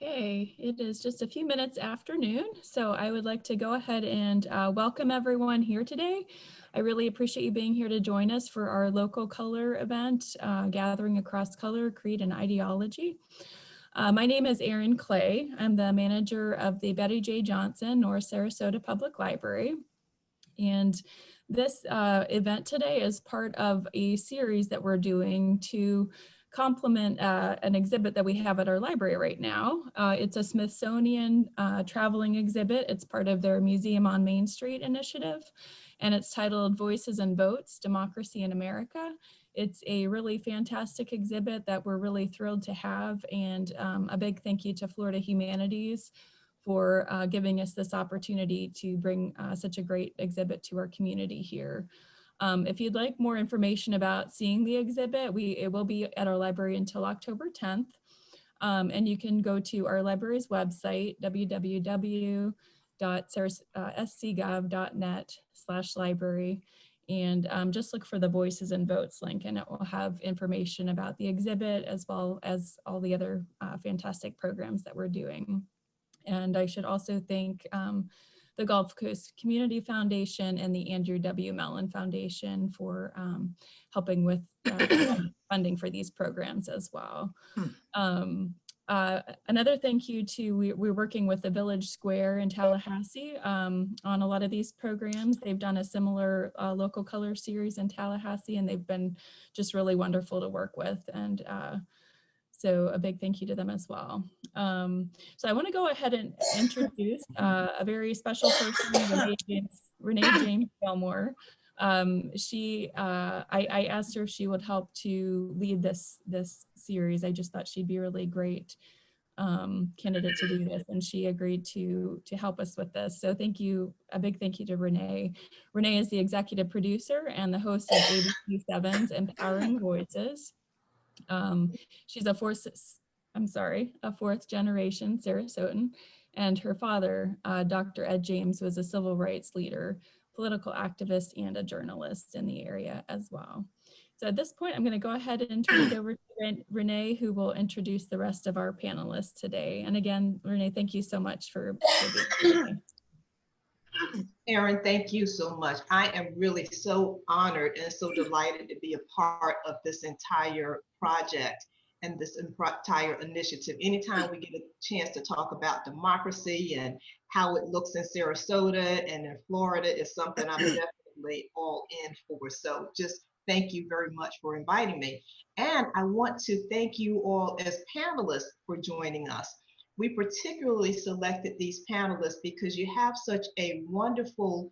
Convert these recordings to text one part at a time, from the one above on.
Okay, it is just a few minutes after noon, so I would like to go ahead and welcome everyone here today. I really appreciate you being here to join us for our local color event, Gathering Across Color, Creed, and Ideology. My name is Erin Clay. I'm the manager of the Betty J. Johnson North Sarasota Public Library. And this event today is part of a series that we're doing to complement an exhibit that we have at our library right now. It's a Smithsonian traveling exhibit. It's part of their Museum on Main Street initiative, and it's titled Voices and Votes, Democracy in America. It's a really fantastic exhibit that we're really thrilled to have, and a big thank you to Florida Humanities for giving us this opportunity to bring such a great exhibit to our community here. If you'd like more information about seeing the exhibit, it will be at our library until October 10th. And you can go to our library's website, www.scgov.net/library, and just look for the Voices and Votes link, and it will have information about the exhibit as well as all the other fantastic programs that we're doing. And I should also thank the Gulf Coast Community Foundation and the Andrew W. Mellon Foundation for helping with funding for these programs as well. Another thank you to, we're working with the Village Square in Tallahassee on a lot of these programs. They've done a similar local color series in Tallahassee, and they've been just really wonderful to work with. And so a big thank you to them as well. So I want to go ahead and introduce a very special person, Renee James Elmore. I asked her if she would help to lead this series. I just thought she'd be a really great candidate to do this, and she agreed to help us with this. So thank you, a big thank you to Renee. Renee is the executive producer and the host of ABC7's Empowering Voices. She's a fourth generation Sarasotan, and her father, Dr. Ed James, was a civil rights leader, political activist, and a journalist in the area as well. So at this point, I'm going to go ahead and turn it over to Renee, who will introduce the rest of our panelists today. And again, Renee, thank you so much for being here. Erin, thank you so much. I am really so honored and so delighted to be a part of this entire project and this entire initiative. Anytime we get a chance to talk about democracy and how it looks in Sarasota and in Florida is something I'm definitely all in for. So just thank you very much for inviting me. And I want to thank you all as panelists for joining us. We particularly selected these panelists because you have such a wonderful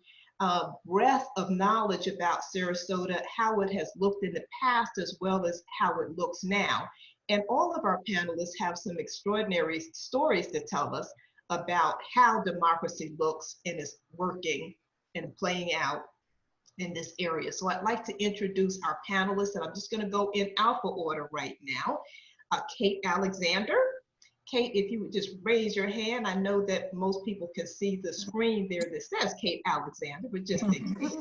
breadth of knowledge about Sarasota, how it has looked in the past as well as how it looks now. And all of our panelists have some extraordinary stories to tell us about how democracy looks and is working and playing out in this area. So I'd like to introduce our panelists, and I'm just going to go in alpha order right now. Kate Alexander. Kate, if you would just raise your hand. I know that most people can see the screen there that says Kate Alexander, but just in case.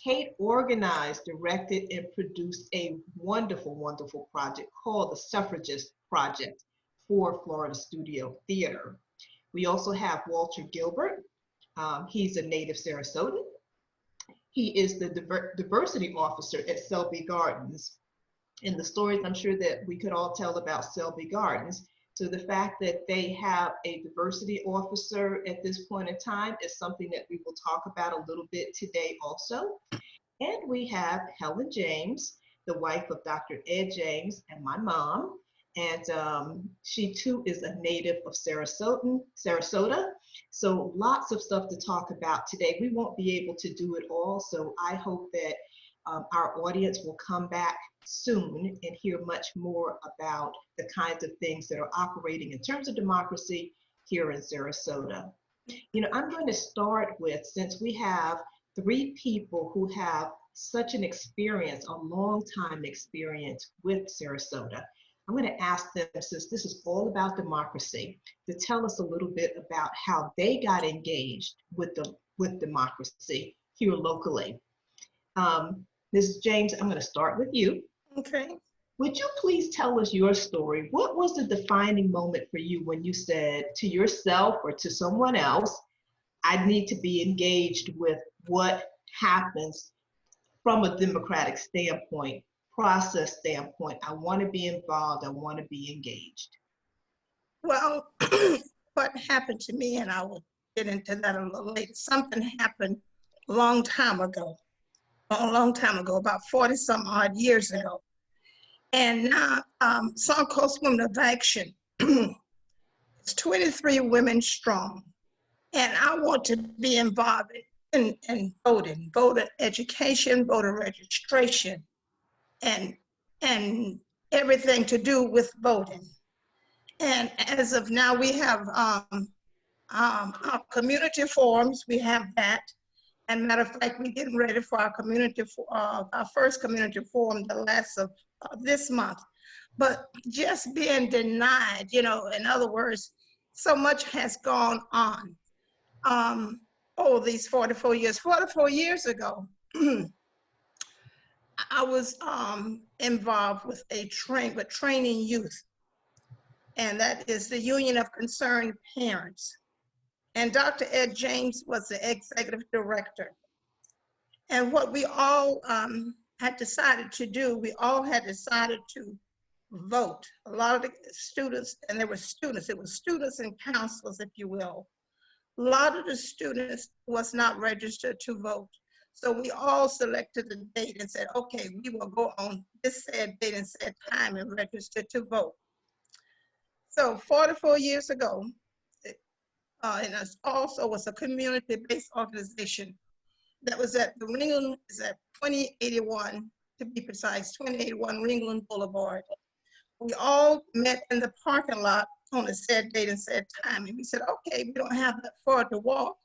Kate organized, directed, and produced a wonderful, wonderful project called the Suffragist Project for Florida Studio Theater. We also have Walter Gilbert. He's a native Sarasotan. He is the diversity officer at Selby Gardens. And the stories I'm sure that we could all tell about Selby Gardens. So the fact that they have a diversity officer at this point in time is something that we will talk about a little bit today also. And we have Helen James, the wife of Dr. Ed James and my mom. And she too is a native of Sarasota. So lots of stuff to talk about today. We won't be able to do it all. So I hope that our audience will come back soon and hear much more about the kinds of things that are operating in terms of democracy here in Sarasota. You know, I'm going to start with, since we have three people who have such an experience, a long time experience with Sarasota, I'm going to ask them, since this is all about democracy, to tell us a little bit about how they got engaged with democracy here locally. Mrs. James, I'm going to start with you. Okay. Would you please tell us your story? What was the defining moment for you when you said to yourself or to someone else, I need to be engaged with what happens from a democratic standpoint, process standpoint? I want to be involved. I want to be engaged. Well, what happened to me, and I will get into that a little later, something happened a long time ago, about 40 some odd years ago. And now South Coast Women of Action is 23 women strong. And I want to be involved in voting, voter education, voter registration, and everything to do with voting. And as of now, we have our community forums. We have that. And matter of fact, we're getting ready for our our first community forum, the last of this month. But just being denied, you know, in other words, so much has gone on. These 44 years. 44 years ago, I was involved with training youth, and that is the Union of Concerned Parents. And Dr. Ed James was the executive director. And what we all had decided to do, we all had decided to vote. A lot of the students, and there were students, it was students and counselors, if you will. A lot of the students was not registered to vote. So we all selected a date and said, okay, we will go on this said date and said time and register to vote. So 44 years ago, and it also was a community-based organization that was at the Ringland, is at 2081, to be precise, 2081 Ringland Boulevard. We all met in the parking lot on a said date and said time. And we said, okay, we don't have that far to walk.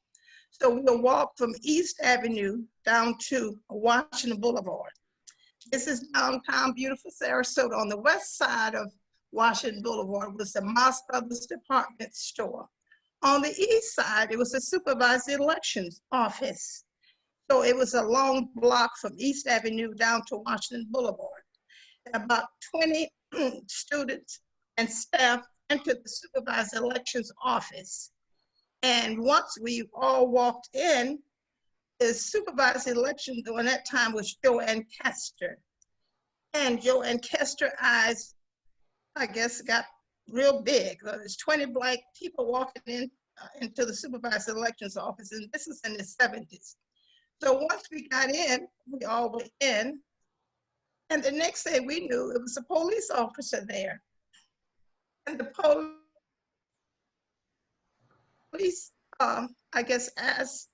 So we'll walk from East Avenue down to Washington Boulevard. This is downtown beautiful Sarasota. On the west side of Washington Boulevard was the Moss Brothers department store. On the east side, it was the supervisor elections office. So it was a long block from East Avenue down to Washington Boulevard. And about 20 students and staff entered the supervisor elections office. And once we all walked in, the supervisor election during that time was Joanne Kester. And Joanne Kester's eyes, I guess, got real big. There's 20 Black people walking in into the supervisor elections office, and this is in the 70s. So once we got in, we all went in, and the next day we knew it was a police officer there. And the police, I guess, asked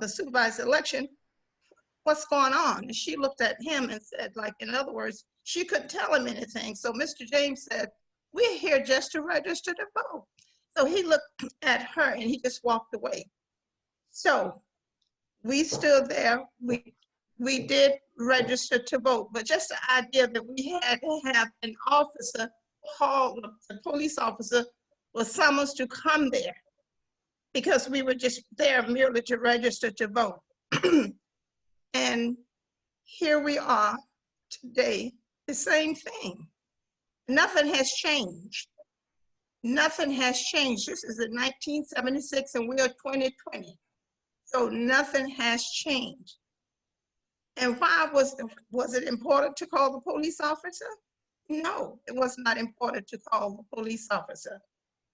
the supervisor election, what's going on? And she looked at him and said, like, in other words, she couldn't tell him anything. So Mr. James said, we're here just to register to vote. So he looked at her and he just walked away. So we stood there, we did register to vote, but just the idea that we had to have an officer called, a police officer was summoned to come there because we were just there merely to register to vote. And here we are today, the same thing. Nothing has changed. Nothing has changed. This is in 1976 and we are 2020. So nothing has changed. And why was it important to call the police officer? No, it was not important to call the police officer.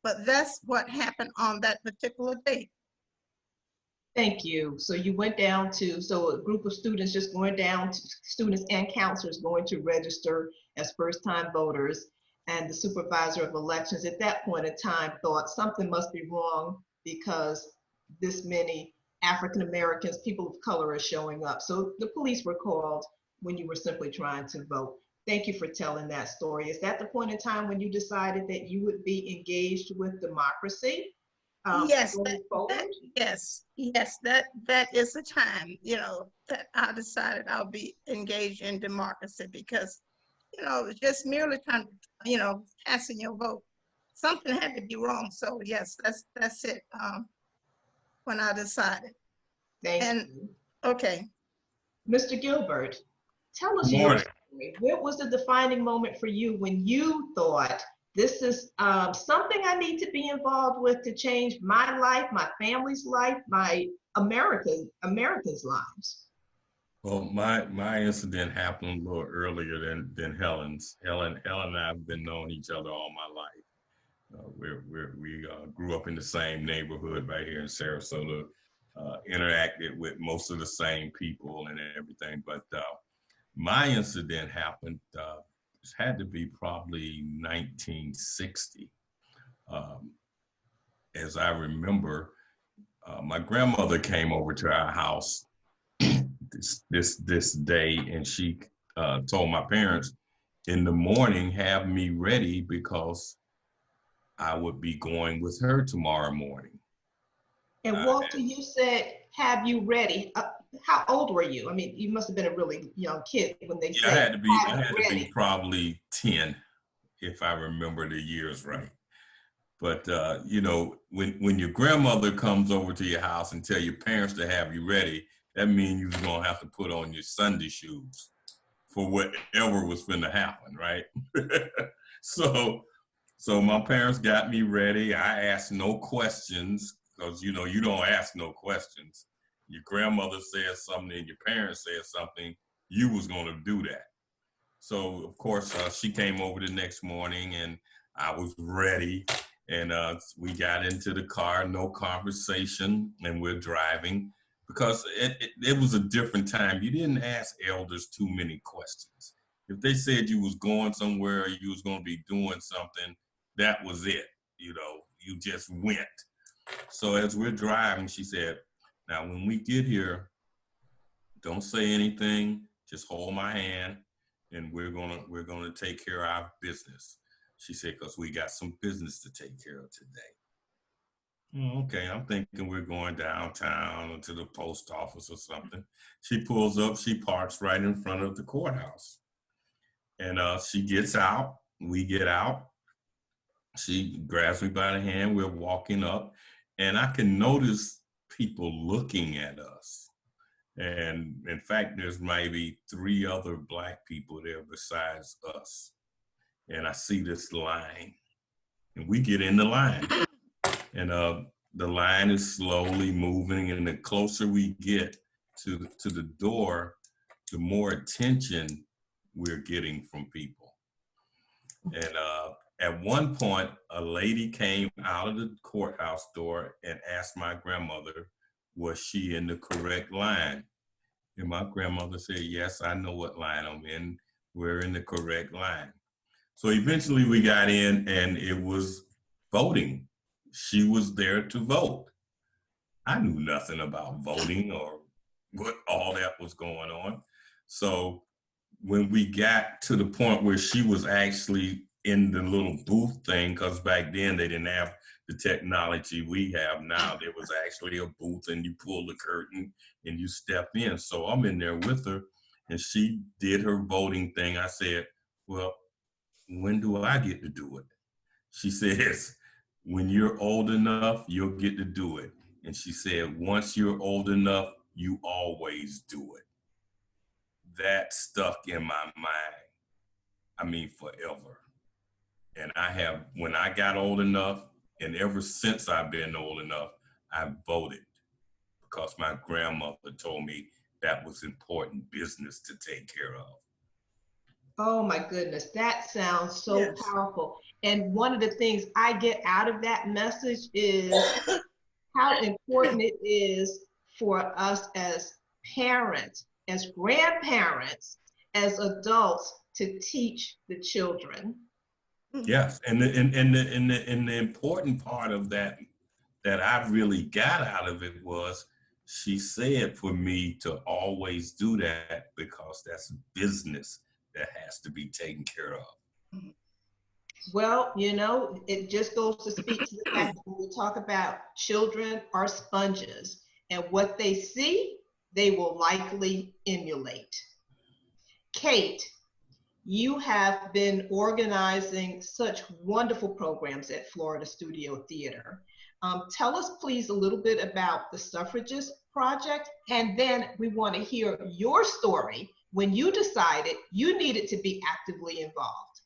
But that's what happened on that particular day. Thank you. So you went down to, so a group of students just going down, to students and counselors going to register as first-time voters, and the supervisor of elections at that point in time thought something must be wrong because this many African Americans, people of color, are showing up. So the police were called when you were simply trying to vote. Thank you for telling that story. Is that the point in time when you decided that you would be engaged with democracy? Yes, that is the time, you know, that I decided I'll be engaged in democracy because, you know, just merely trying to, you know, casting your vote, something had to be wrong. So yes, that's it. When I decided. Thank you. Okay. Mr. Gilbert, tell us Good your morning. What was the defining moment for you when you thought, this is something I need to be involved with to change my life, my family's life, my Americans' lives? Well, my incident happened a little earlier than Helen's. Helen and I have been knowing each other all my life. We grew up in the same neighborhood right here in Sarasota, interacted with most of the same people and everything. But my incident happened, it had to be probably 1960. As I remember, my grandmother came over to our house this day, and she told my parents in the morning, have me ready because I would be going with her tomorrow morning. And Walter, you said, have you ready? How old were you? I mean, you must have been a really young kid when they said, I had to be probably 10, if I remember the years right. But you know, when your grandmother comes over to your house and tell your parents to have you ready, that means you're gonna have to put on your Sunday shoes for whatever was finna happen, right? So my parents got me ready. I asked no questions, because you know, you don't ask no questions. Your grandmother said something and your parents said something, you was gonna do that. So of course, she came over the next morning and I was ready. And we got into the car, no conversation, and we're driving, because it was a different time. You didn't ask elders too many questions. If they said you was going somewhere or you was gonna be doing something, that was it. You know, you just went. So as we're driving, she said, now when we get here, don't say anything, just hold my hand, and we're gonna take care of our business. She said, because we got some business to take care of today. Okay, I'm thinking we're going downtown or to the post office or something. She pulls up, she parks right in front of the courthouse. And she gets out, we get out. She grabs me by the hand, we're walking up, and I can notice people looking at us. And in fact, there's maybe 3 other Black people there besides us. And I see this line, and we get in the line, and the line is slowly moving, and the closer we get to the door, the more attention we're getting from people. And at one point, a lady came out of the courthouse door and asked my grandmother, was she in the correct line? And my grandmother said, yes, I know what line I'm in. We're in the correct line. So eventually we got in, and it was voting. She was there to vote. I knew nothing about voting or what all that was going on. So when we got to the point where she was actually in the little booth thing, because back then they didn't have the technology we have now. There was actually a booth, and you pull the curtain and you step in. So I'm in there with her, and she did her voting thing. I said, well, when do I get to do it? She says, when you're old enough, you'll get to do it. And she said, once you're old enough, you always do it. That stuck in my mind, I mean, forever. And when I got old enough, and ever since I've been old enough, I voted, because my grandmother told me that was important business to take care of. Oh my goodness, that sounds so powerful. And one of the things I get out of that message is how important it is for us as parents, as grandparents, as adults to teach the children. Yes, and the important part of that I really got out of it was, she said for me to always do that, because that's business that has to be taken care of. Well, you know, it just goes to speak to the fact that when we talk about children are sponges, and what they see, they will likely emulate. Kate, you have been organizing such wonderful programs at Florida Studio Theater. Tell us please a little bit about the Suffragist Project, and then we want to hear your story when you decided you needed to be actively involved?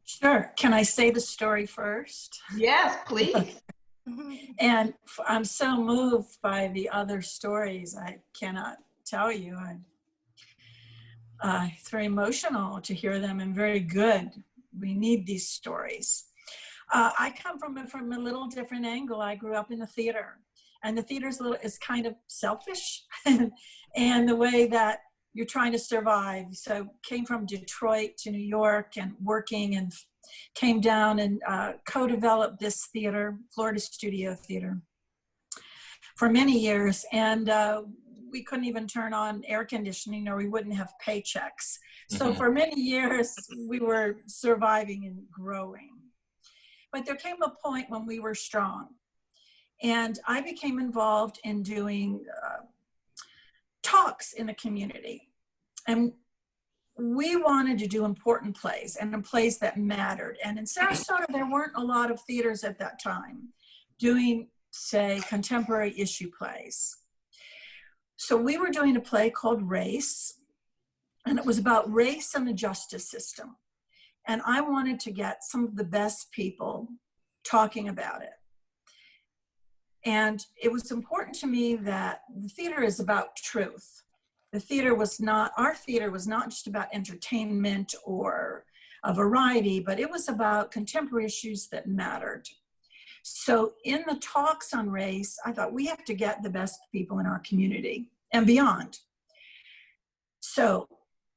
Sure. Can I say the story first? Yes, please. And I'm so moved by the other stories. I cannot tell you. It's very emotional to hear them and very good. We need these stories. I come from a little different angle. I grew up in the theater, and the theater is kind of selfish and the way that you're trying to survive. So came from Detroit to New York and working, and came down and co-developed this theater, Florida Studio Theater, for many years. And we couldn't even turn on air conditioning or we wouldn't have paychecks. So for many years, we were surviving and growing. But there came a point when we were strong. And I became involved in doing talks in the community. And we wanted to do important plays and plays that mattered. And in Sarasota, there weren't a lot of theaters at that time doing, say, contemporary issue plays. So we were doing a play called Race, and it was about race and the justice system. And I wanted to get some of the best people talking about it. And it was important to me that the theater is about truth. Our theater was not just about entertainment or a variety, but it was about contemporary issues that mattered. So in the talks on race, I thought we have to get the best people in our community and beyond. So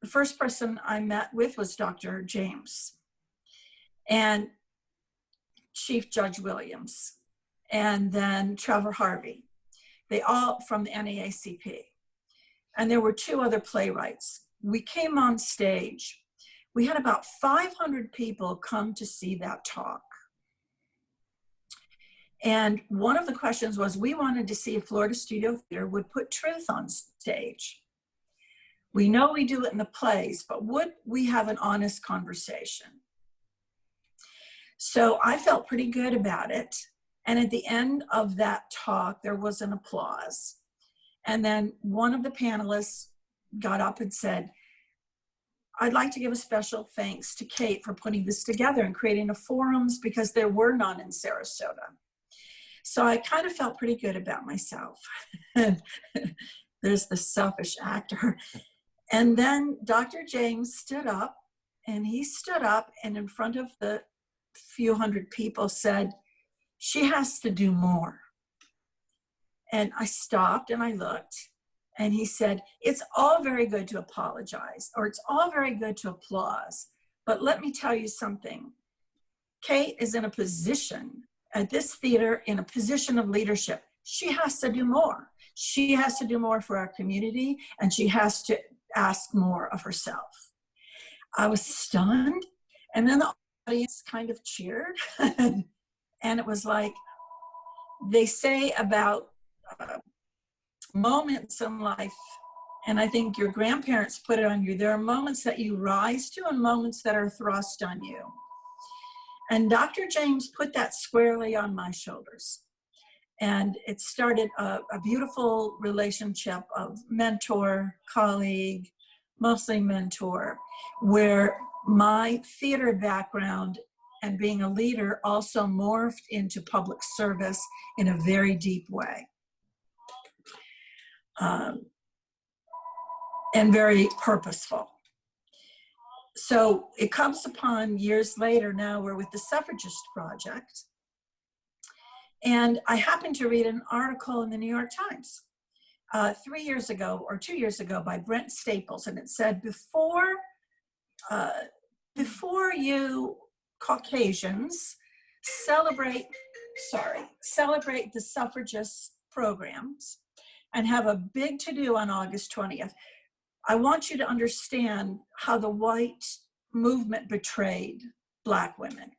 the first person I met with was Dr. James and Chief Judge Williams, and then Trevor Harvey. They all from the NAACP. And there were two other playwrights. We came on stage. We had about 500 people come to see that talk. And one of the questions was, we wanted to see if Florida Studio Theater would put truth on stage. We know we do it in the plays, but would we have an honest conversation? So I felt pretty good about it. And at the end of that talk, there was an applause. And then one of the panelists got up and said, I'd like to give a special thanks to Kate for putting this together and creating the forums, because there were none in Sarasota. So I kind of felt pretty good about myself. There's the selfish actor. And then Dr. James stood up, and he stood up and in front of the few hundred people said, she has to do more. And I stopped and I looked, and he said, it's all very good to apologize, or it's all very good to applause, but let me tell you something. Kate is in a position at this theater, in a position of leadership. She has to do more. She has to do more for our community, and she has to ask more of herself. I was stunned, and then the audience kind of cheered. And it was like, they say about moments in life, and I think your grandparents put it on you, there are moments that you rise to and moments that are thrust on you. And Dr. James put that squarely on my shoulders. And it started a beautiful relationship of mentor, colleague, mostly mentor, where my theater background and being a leader also morphed into public service in a very deep way. And very purposeful. So it comes upon years later now, we're with the Suffragist Project. And I happened to read an article in the New York Times 3 years ago or 2 years ago by Brent Staples. And it said, before you Caucasians celebrate the suffragist programs and have a big to-do on August 20th, I want you to understand how the white movement betrayed Black women.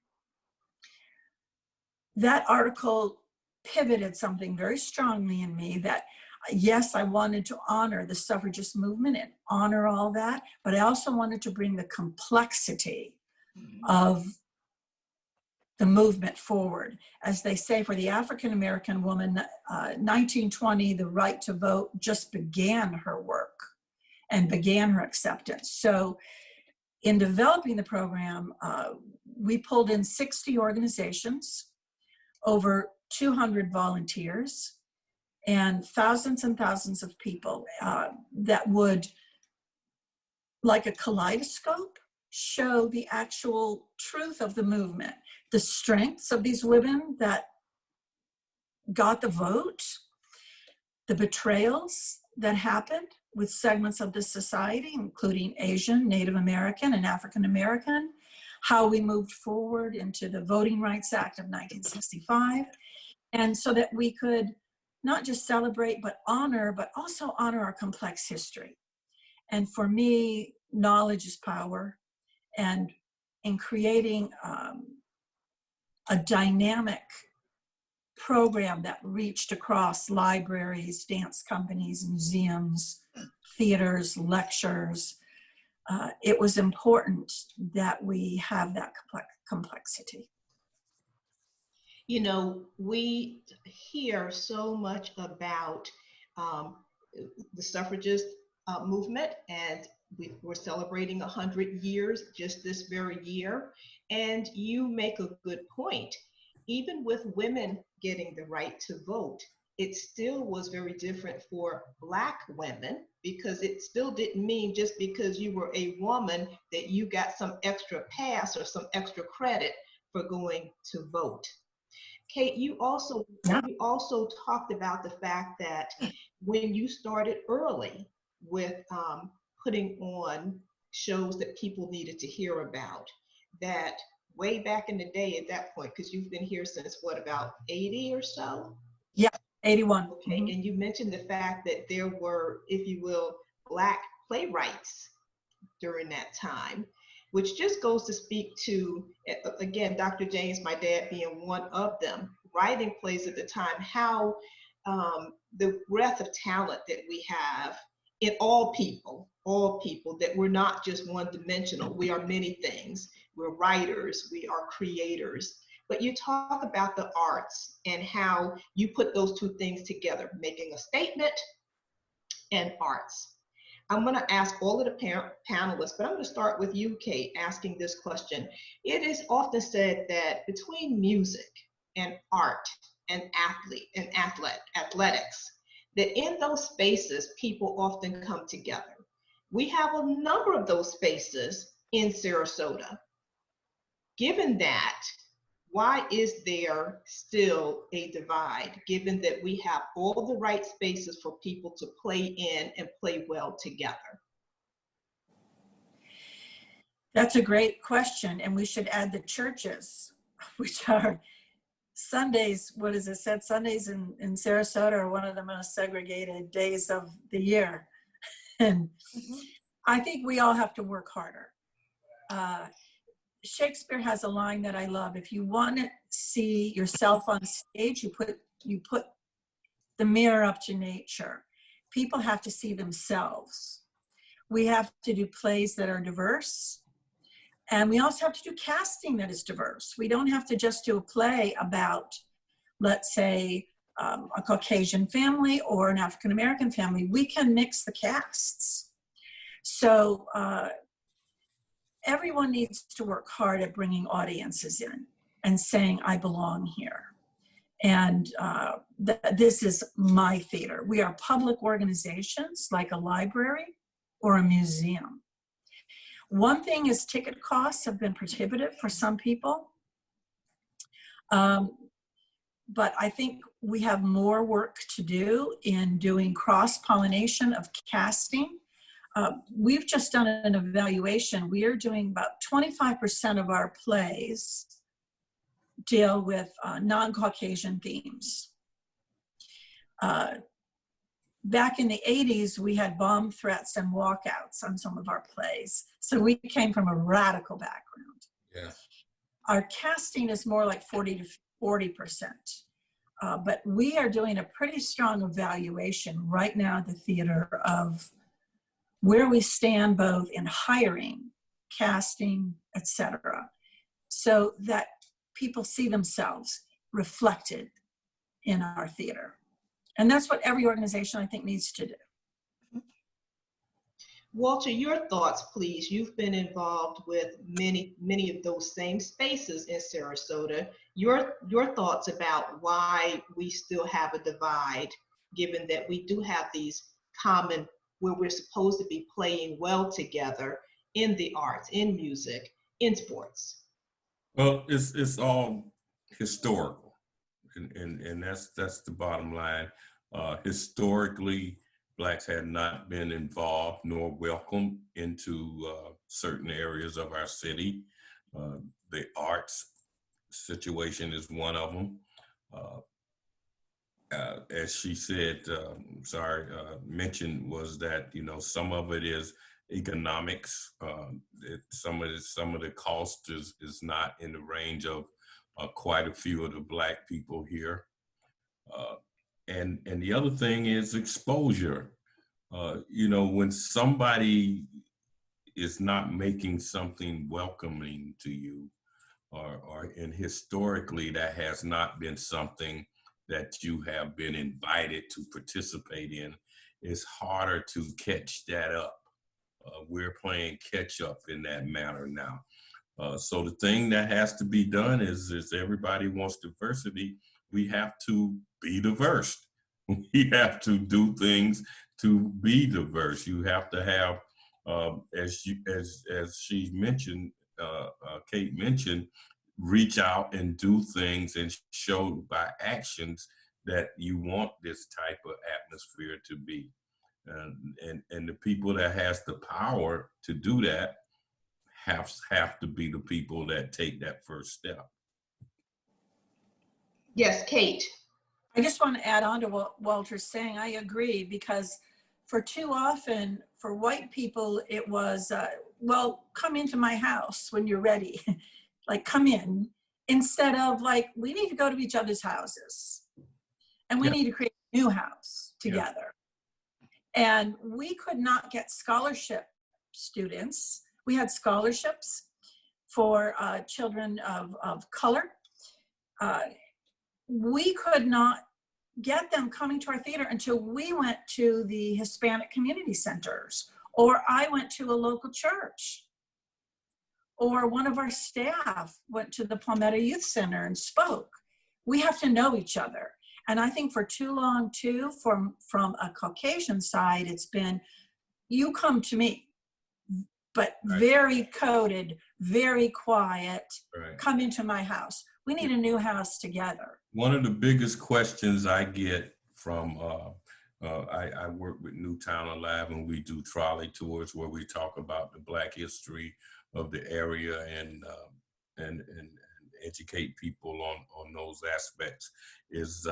That article pivoted something very strongly in me that, yes, I wanted to honor the suffragist movement and honor all that, but I also wanted to bring the complexity of the movement forward. As they say, for the African-American woman, 1920, the right to vote just began her work. and began her acceptance. So in developing the program, we pulled in 60 organizations, over 200 volunteers, and thousands of people that would, like a kaleidoscope, show the actual truth of the movement, the strengths of these women that got the vote, the betrayals that happened with segments of the society, including Asian, Native American, and African American, how we moved forward into the Voting Rights Act of 1965, and so that we could not just celebrate, but also honor our complex history. And for me, knowledge is power. And in creating a dynamic program that reached across libraries, dance companies, museums, theaters, lectures, it was important that we have that complexity. You know, we hear so much about the suffragist movement, and we're celebrating 100 years just this very year. And you make a good point. Even with women getting the right to vote, it still was very different for Black women, because it still didn't mean just because you were a woman that you got some extra pass or some extra credit for going to vote. Kate, you also talked about the fact that when you started early with putting on shows that people needed to hear about, that way back in the day at that point, because you've been here since what, about 80 or so? Yeah, 81. Okay, and you mentioned the fact that there were, if you will, Black playwrights during that time, which just goes to speak to, again, Dr. James, my dad being one of them, writing plays at the time, how the breadth of talent that we have in all people, that we're not just one-dimensional. We are many things. We're writers, we are creators. But you talk about the arts and how you put those two things together, making a statement and arts. I'm going to ask all of the panelists, but I'm going to start with you, Kate, asking this question. It is often said that between music and art and athletics, that in those spaces, people often come together. We have a number of those spaces in Sarasota. Given that, why is there still a divide, given that we have all the right spaces for people to play in and play well together? That's a great question. And we should add the churches, which are Sundays, what is it said? Sundays in Sarasota are one of the most segregated days of the year. And I think we all have to work harder. Shakespeare has a line that I love. If you want to see yourself on stage, you put the mirror up to nature. People have to see themselves. We have to do plays that are diverse. And we also have to do casting that is diverse. We don't have to just do a play about, let's say, a Caucasian family or an African-American family. We can mix the casts. So everyone needs to work hard at bringing audiences in and saying, I belong here. And this is my theater. We are public organizations like a library or a museum. One thing is ticket costs have been prohibitive for some people. But I think we have more work to do in doing cross-pollination of casting. We've just done an evaluation. We are doing about 25% of our plays deal with non-Caucasian themes. Back in the 80s, we had bomb threats and walkouts on some of our plays. So we came from a radical background. Yeah. Our casting is more like 40 to 40%. But we are doing a pretty strong evaluation right now at the theater of where we stand both in hiring, casting, etc., so that people see themselves reflected in our theater. And that's what every organization, I think, needs to do. Walter, your thoughts, please. You've been involved with many of those same spaces in Sarasota. Your thoughts about why we still have a divide, given that we do have these common, where we're supposed to be playing well together in the arts, in music, in sports. Well, it's all historical, and that's the bottom line. Historically, Blacks had not been involved nor welcomed into certain areas of our city. The arts situation is one of them. As she said, mentioned, was that, you know, some of it is economics. Some of the cost is not in the range of quite a few of the Black people here. And the other thing is exposure. You know, when somebody is not making something welcoming to you, and historically that has not been something that you have been invited to participate in, it's harder to catch that up. We're playing catch up in that manner now. So the thing that has to be done is everybody wants diversity. We have to be diverse. We have to do things to be diverse. You have to have, as she mentioned, Kate mentioned, reach out and do things and show by actions that you want this type of atmosphere to be. And the people that has the power to do that have to be the people that take that first step. Yes, Kate. I just want to add on to what Walter's saying. I agree, because for too often for white people, it was, well, come into my house when you're ready. Like, come in, instead of like, we need to go to each other's houses and we need to create a new house together. And we could not get scholarship students. We had scholarships for children of color. We could not get them coming to our theater until we went to the Hispanic community centers, or I went to a local church, or one of our staff went to the Palmetto Youth Center and spoke. We have to know each other. And I think for too long too, from a Caucasian side, it's been, you come to me, but very coded, very quiet, come into my house. We need a new house together. One of the biggest questions I get from, I work with Newtown Alive, and we do trolley tours where we talk about the Black history of the area and educate people on those aspects. Is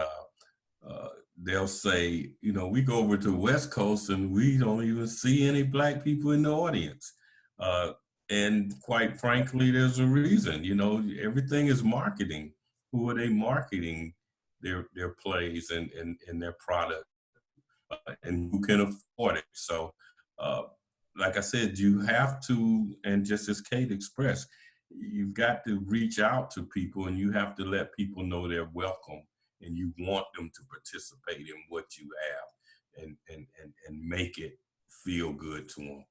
they'll say, you know, we go over to the West Coast and we don't even see any Black people in the audience. And quite frankly, there's a reason. You know, everything is marketing. Who are they marketing their plays and their product, and who can afford it? So, like I said, you have to, and just as Kate expressed, you've got to reach out to people, and you have to let people know they're welcome, and you want them to participate in what you have, and make it feel good to them.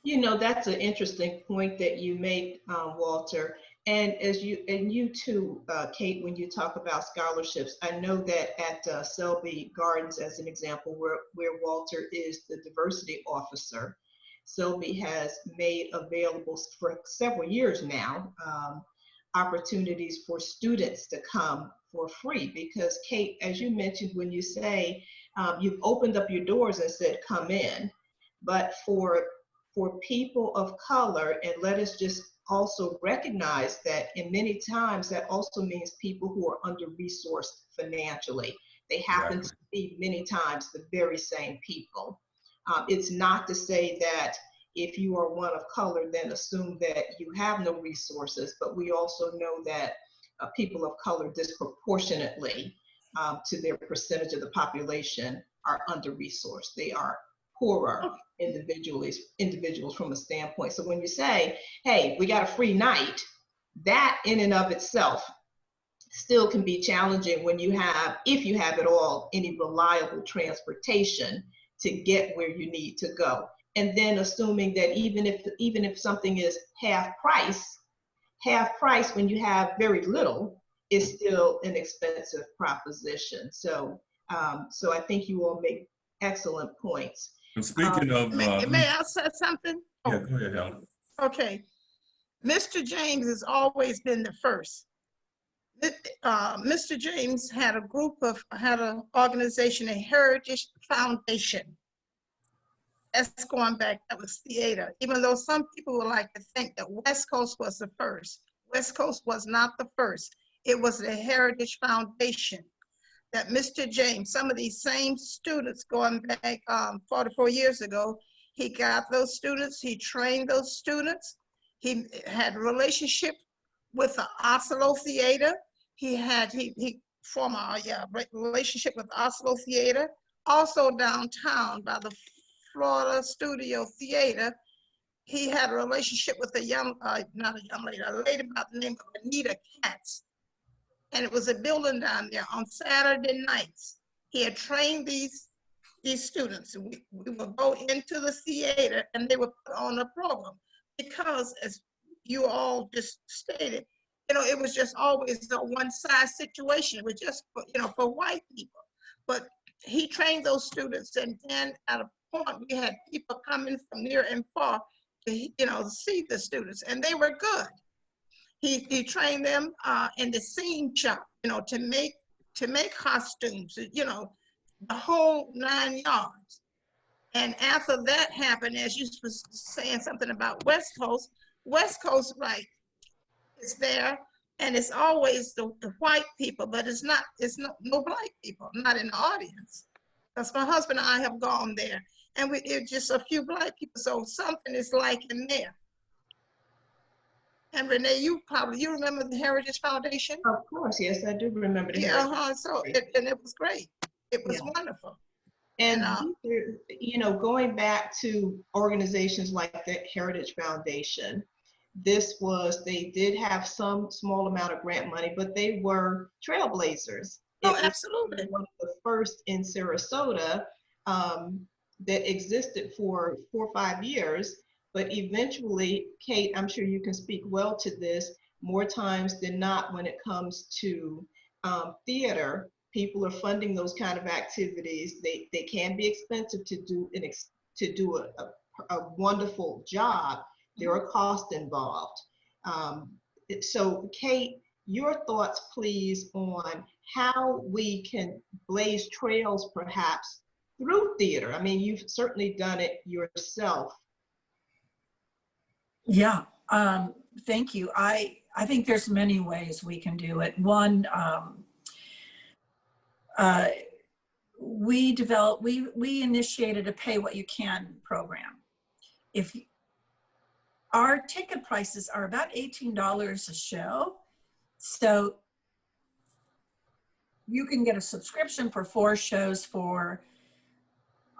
You know, that's an interesting point that you made, Walter. And you too, Kate, when you talk about scholarships, I know that at Selby Gardens, as an example, where Walter is the diversity officer, Selby has made available for several years now opportunities for students to come for free. Because Kate, as you mentioned, when you say you've opened up your doors and said, come in, but for people of color, and let us just also recognize that in many times that also means people who are under-resourced financially. They happen to be many times the very same people. It's not to say that if you are one of color, then assume that you have no resources, but we also know that people of color disproportionately to their percentage of the population are under-resourced. They are poorer individuals from a standpoint. So when you say, hey, we got a free night, that in and of itself still can be challenging when you have, if you have at all, any reliable transportation to get where you need to go. and then assuming that even if something is half price when you have very little is still an expensive proposition. So so I think you all make excellent points. And speaking of, May I say something? yeah, go ahead, Helen. Okay. Mr. James has always been the first. Mr. James had an organization, a Heritage Foundation. That's going back, that was theater. Even though some people would like to think that West Coast was the first. West Coast was not the first. It was the Heritage Foundation that Mr. James, some of these same students going back 44 years ago, he got those students, he trained those students. He had a relationship with the Oslo Theater. He formed a relationship with Oslo Theater. Also downtown by the Florida Studio Theater, he had a relationship with a lady by the name of Anita Katz. And it was a building down there on Saturday nights. He had trained these students. We would go into the theater and they would put on a program because, as you all just stated, it was just always a one-size situation. It was just for white people. But he trained those students, and then at a point we had people coming from near and far to see the students, and they were good. He trained them in the scene shop, to make costumes, the whole 9 yards. And after that happened, as you was saying something about West Coast, right, is there, and it's always the white people, but it's no black people, not in the audience. Because my husband and I have gone there, and it's just a few black people, so something is like in there. And Renee, you remember the Heritage Foundation? Of course, yes, I do remember the Heritage. So it was great. It was wonderful. And going back to organizations like the Heritage Foundation, they did have some small amount of grant money, but they were trailblazers. Oh, absolutely. One of the first in Sarasota that existed for 4 or 5 years. But eventually, Kate, I'm sure you can speak well to this, more times than not when it comes to theater, people are funding those kind of activities. They can be expensive to do a wonderful job. There are costs involved. So Kate, your thoughts please on how we can blaze trails perhaps through theater. I mean, you've certainly done it yourself. Yeah, thank you. I think there's many ways we can do it. One, we initiated a pay what you can program. Our ticket prices are about $18 a show. So you can get a subscription for 4 shows for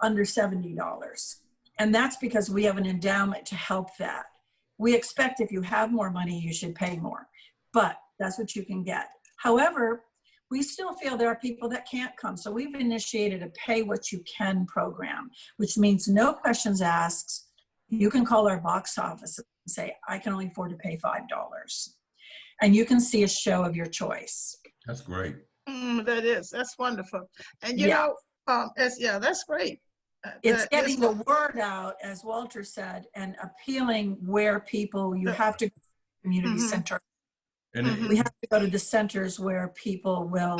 under $70. And that's because we have an endowment to help that. We expect if you have more money, you should pay more, but that's what you can get. However, we still feel there are people that can't come. So we've initiated a pay what you can program, which means no questions asked. You can call our box office and say, I can only afford to pay $5. And you can see a show of your choice. That's great. That's wonderful. And that's great. It's getting the word out, as Walter said, and appealing where people, you have to go to community center. And we have to go to the centers where people will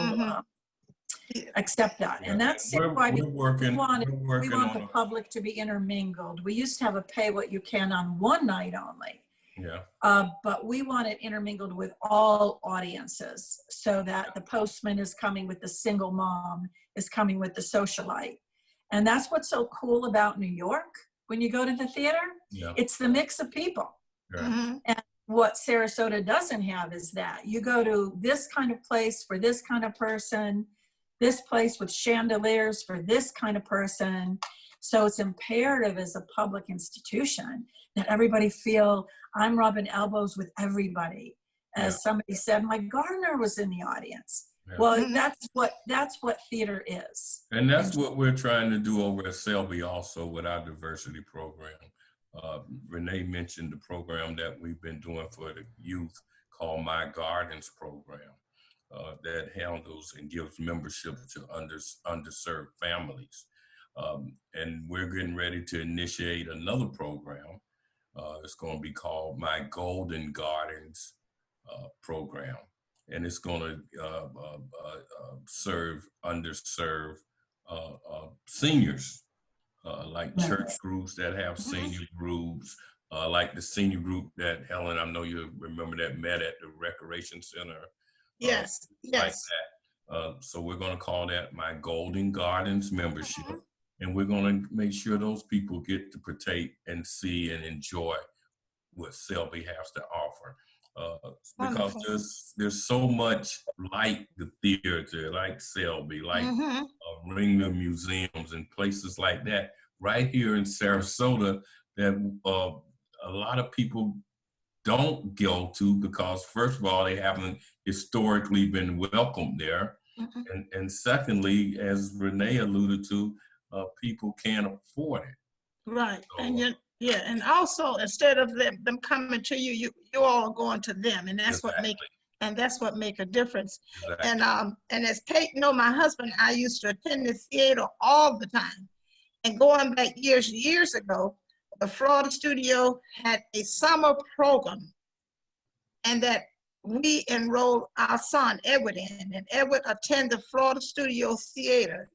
accept that. And that's why we want the public to be intermingled. We used to have a pay what you can on one night only. Yeah. But we want it intermingled with all audiences so that the postman is coming with the single mom, is coming with the socialite. And that's what's so cool about New York. When you go to the theater, it's the mix of people. And what Sarasota doesn't have is that. You go to this kind of place for this kind of person, this place with chandeliers for this kind of person. So it's imperative as a public institution that everybody feel I'm rubbing elbows with everybody. As somebody said, my gardener was in the audience. Well, Mhm. that's what theater is. And that's what we're trying to do over at Selby also with our diversity program. Renee mentioned the program that we've been doing for the youth called My Gardens program that handles and gives membership to underserved families. And we're getting ready to initiate another program. It's going to be called My Golden Gardens program. And it's going to serve underserved seniors, like Yes. church groups that have senior groups, like the senior group that Helen, I know you remember that met at the recreation center. Yes, Like yes. that. So we're going to call that My Golden Gardens membership. And we're going to make sure those people get to partake and see and enjoy what Selby has to offer. Because Wonderful. there's so much like the theater, like Selby, like Ringler museums and places like that right here in Sarasota that a lot of people don't go to because first of all, they haven't historically been welcomed there. And secondly, as Renee alluded to, people can't afford it. Right. So, And yeah, and also instead of them coming to you, you all are going to them, and that's what make a difference. exactly. And as Kate know, my husband and I used to attend the theater all the time. And going back years ago, the Florida studio had a summer program, and that we enrolled our son Edward in, and Edward attended Florida Studio Theater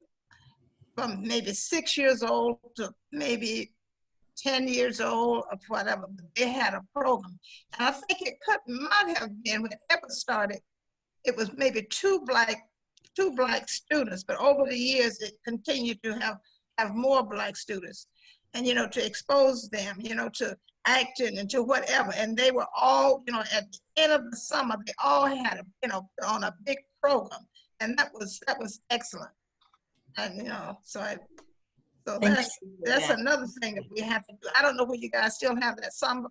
from maybe 6 years old to maybe 10 years old or whatever. But they had a program, and I think might have been when Edward started. It was maybe two black students, but over the years it continued to have more black students, and to expose them, to acting and to whatever. And they were all, at the end of the summer, they all had on a big program, and that was excellent. And so that's another thing that we have to do. I don't know whether you guys still have that summer.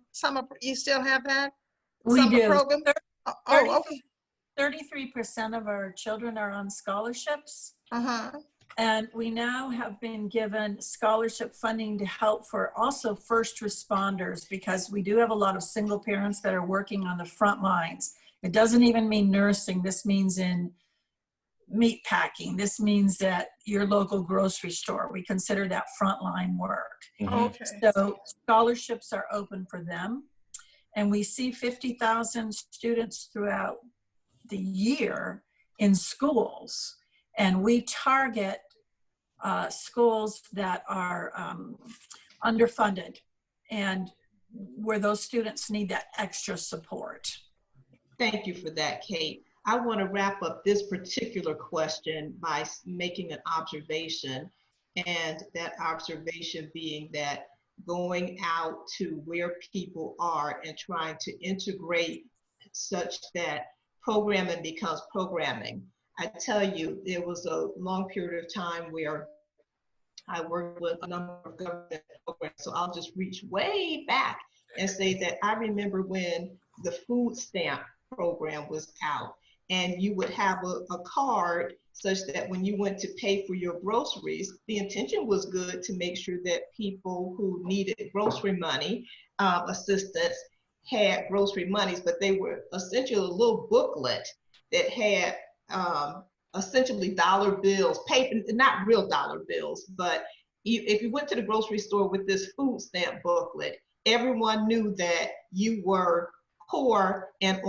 You still have that We do. program? Oh, okay. 33% of our children are on scholarships. Uh-huh. And we now have been given scholarship funding to help for also first responders, because we do have a lot of single parents that are working on the front lines. It doesn't even mean nursing. This means in meat packing. This means that your local grocery store, we consider that frontline work. Okay. So scholarships are open for them. And we see 50,000 students throughout the year in schools. And we target schools that are underfunded and where those students need that extra support. Thank you for that, Kate. I want to wrap up this particular question by making an observation, and that observation being that going out to where people are and trying to integrate such that programming becomes programming. I tell you, there was a long period of time where I worked with a number of government programs. So I'll just reach way back and say that I remember when the food stamp program was out, and you would have a card such that when you went to pay for your groceries, the intention was good to make sure that people who needed grocery money assistance had grocery monies, but they were essentially a little booklet that had essentially dollar bills, paper, not real dollar bills, but if you went to the grocery store with this food stamp booklet, everyone knew that you were poor and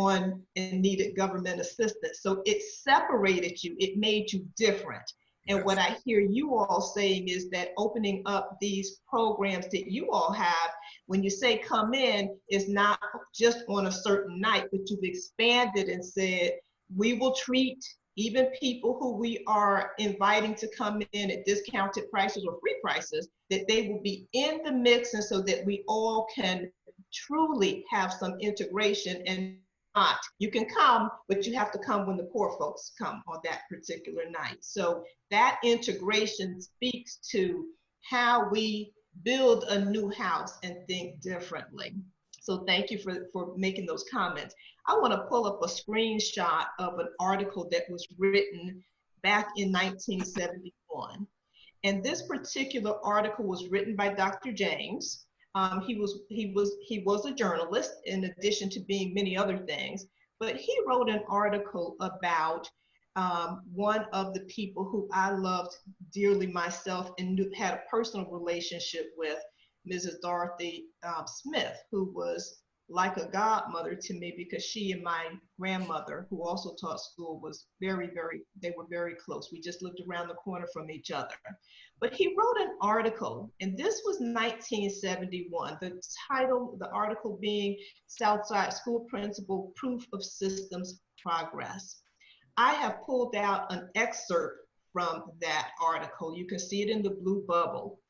needed government assistance. So it separated you, it made you different. And what I hear you all saying is that opening up these programs that you all have, when you say come in, is not just on a certain night, but you've expanded and said, we will treat even people who we are inviting to come in at discounted prices or free prices, that they will be in the mix, and so that we all can truly have some integration. And not, you can come, but you have to come when the poor folks come on that particular night. So that integration speaks to how we build a new house and think differently. So thank you for making those comments. I want to pull up a screenshot of an article that was written back in 1971. And this particular article was written by Dr. James. He was a journalist in addition to being many other things, but he wrote an article about one of the people who I loved dearly myself and had a personal relationship with, Mrs. Dorothy Smith, who was like a godmother to me because she and my grandmother, who also taught school, was they were very close. We just lived around the corner from each other. But he wrote an article, and this was 1971. The title, the article being Southside School Principal Proof of Systems Progress. I have pulled out an excerpt from that article. You can see it in the blue bubble.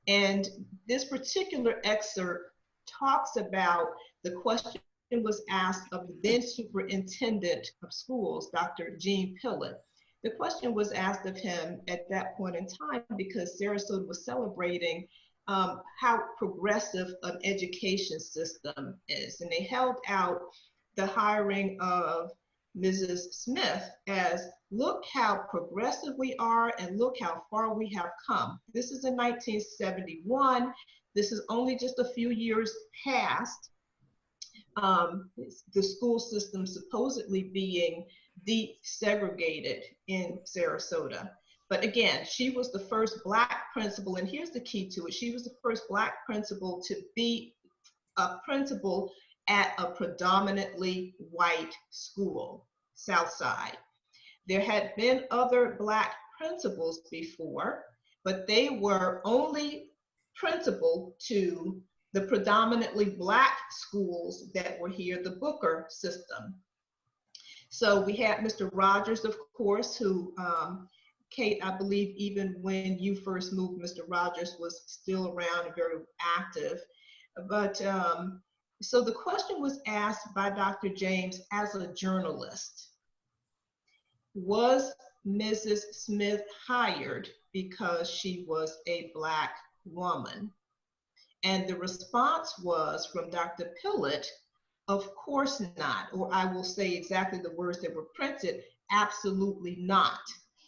And this particular excerpt talks about the question was asked of the then superintendent of schools, Dr. Gene Pillett. The question was asked of him at that point in time because Sarasota was celebrating how progressive an education system is. And they held out the hiring of Mrs. Smith as, look how progressive we are and look how far we have come. This is in 1971. This is only just a few years past the school system supposedly being desegregated in Sarasota. But again, she was the first Black principal, and here's the key to it. She was the first Black principal to be a principal at a predominantly white school, Southside. There had been other Black principals before, but they were only principal to the predominantly Black schools that were here, the Booker system. So we had Mr. Rogers, of course, who, Kate, I believe even when you first moved, Mr. Rogers was still around and very active. But so the question was asked by Dr. James as a journalist. Was Mrs. Smith hired because she was a Black woman? And the response was from Dr. Pillett, of course not, or I will say exactly the words that were printed, absolutely not,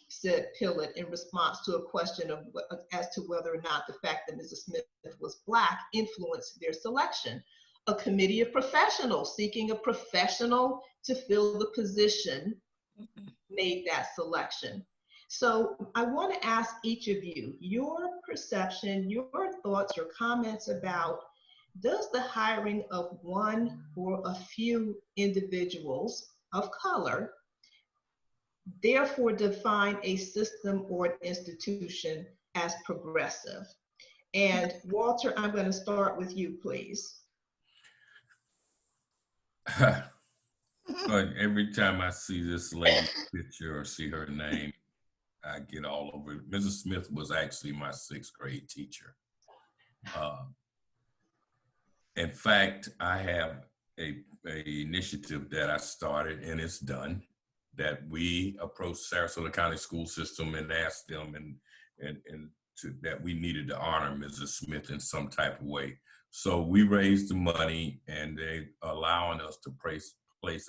said Pillett in response to a question of as to whether or not the fact that Mrs. Smith was Black influenced their selection. A committee of professionals seeking a professional to fill the position made that selection. So I want to ask each of you your perception, your thoughts, your comments about, does the hiring of one or a few individuals of color therefore define a system or an institution as progressive? And Walter, I'm going to start with you, please. Every time I see this lady's picture or see her name, I get all over it. Mrs. Smith was actually my 6th grade teacher. In fact, I have a initiative that I started, and it's done, that we approached Sarasota County school system and asked them that we needed to honor Mrs. Smith in some type of way. So we raised the money, and they allowing us to place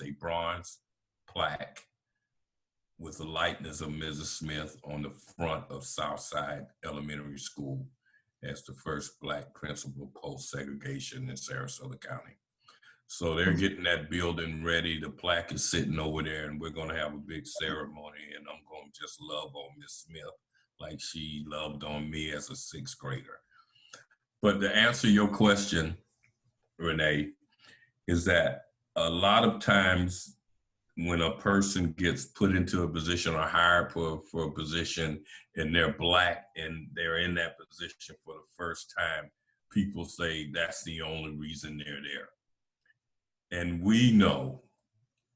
a bronze plaque with the likeness of Mrs. Smith on the front of Southside Elementary School as the first Black principal post-segregation in Sarasota County. So they're getting that building ready. The plaque is sitting over there, and we're going to have a big ceremony, and I'm going to just love on Miss Smith like she loved on me as a 6th grader. But to answer your question, Renee, is that a lot of times when a person gets put into a position or hired for a position and they're Black and they're in that position for the first time, people say that's the only reason they're there. And we know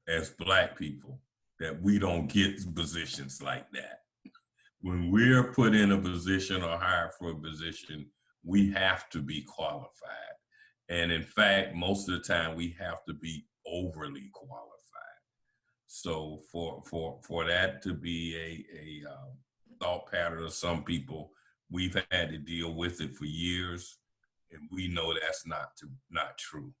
as Black people that we don't get positions like that. When we're put in a position or hired for a position, we have to be qualified. And in fact, most of the time we have to be overly qualified. So for that to be a thought pattern of some people, we've had to deal with it for years, and we know that's not true.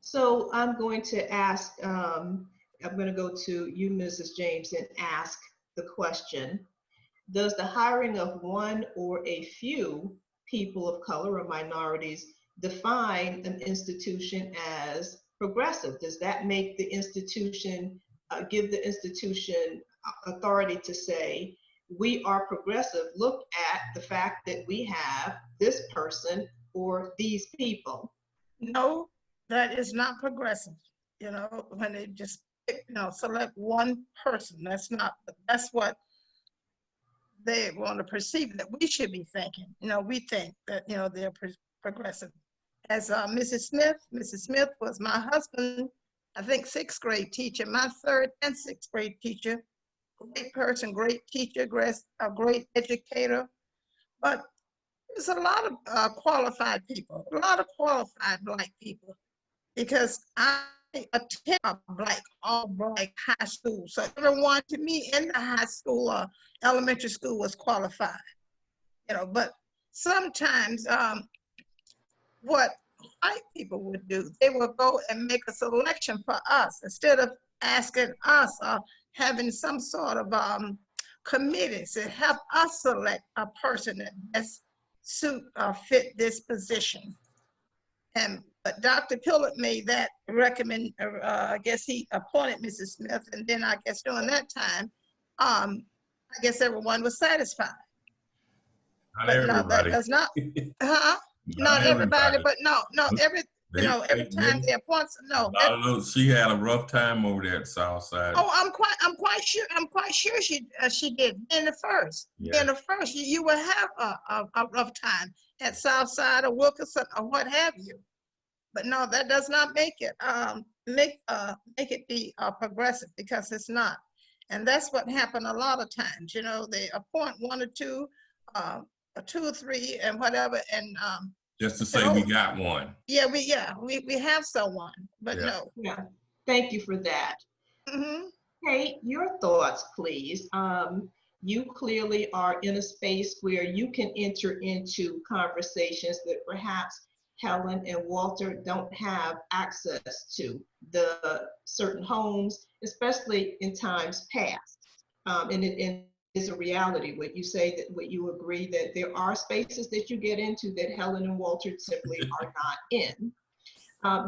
So I'm going to ask, I'm going to go to you, Mrs. James, and ask the question. Does the hiring of one or a few people of color or minorities define an institution as progressive? Does that make the institution, give the institution authority to say, we are progressive, look at the fact that we have this person or these people? No, that is not progressive. You know, when they just select one person, that's what they want to perceive that we should be thinking. We think that they're progressive. As Mrs. Smith was my husband, I think 6th grade teacher, my 3rd and 6th grade teacher. Great person, great teacher, a great educator. But there's a lot of qualified people, a lot of qualified Black people, because I attend a all Black high school. So everyone to me in the high school or elementary school was qualified. But sometimes what white people would do, they would go and make a selection for us instead of asking us or having some sort of committee to help us select a person that best suit or fit this position. But Dr. Pillard made that recommend. I guess he appointed Mrs. Smith, and then I guess during that time, I guess everyone was satisfied. Not but everybody. No, that does not. Not everybody, but no, every time they appoint, no. I don't know. She had a rough time over there at Southside. Oh, I'm quite sure she did. In the first, you will have a rough time at Southside or Wilkinson or what have you. But no, that does not make it make it be progressive, because it's not. And that's what happened a lot of times. They appoint 1 or 2, or 2 or 3, and whatever, and just to say we got one. Yeah, we have someone, but no. Yeah, thank you for that. Mm-hmm. Kate, your thoughts, please. You clearly are in a space where you can enter into conversations that perhaps Helen and Walter don't have access to, the certain homes, especially in times past. And it is a reality. Would you say that, would you agree that there are spaces that you get into that Helen and Walter simply are not in?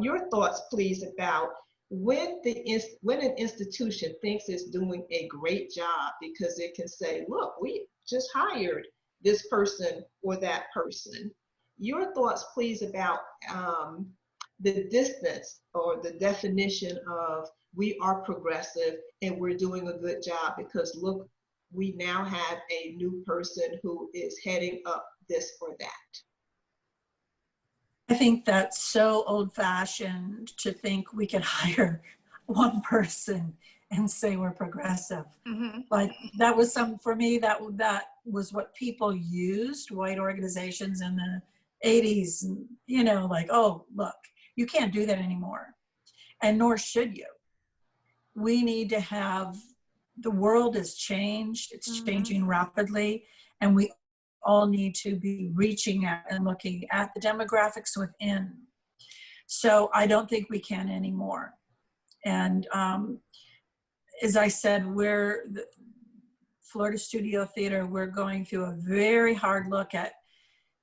Your thoughts, please, about when an institution thinks it's doing a great job because it can say, look, we just hired this person or that person. Your thoughts, please, about the distance or the definition of we are progressive and we're doing a good job because look, we now have a new person who is heading up this or that. I think that's so old-fashioned to think we can hire one person and say we're progressive. Mm-hmm. Like that was for me, that was what people used, white organizations in the 80s, like, oh, look, you can't do that anymore. And nor should you. We need to have, the world has changed, it's changing rapidly, and we all need to be reaching out and looking at the demographics within. So I don't think we can anymore. And as I said, we're the Florida Studio Theater, we're going through a very hard look at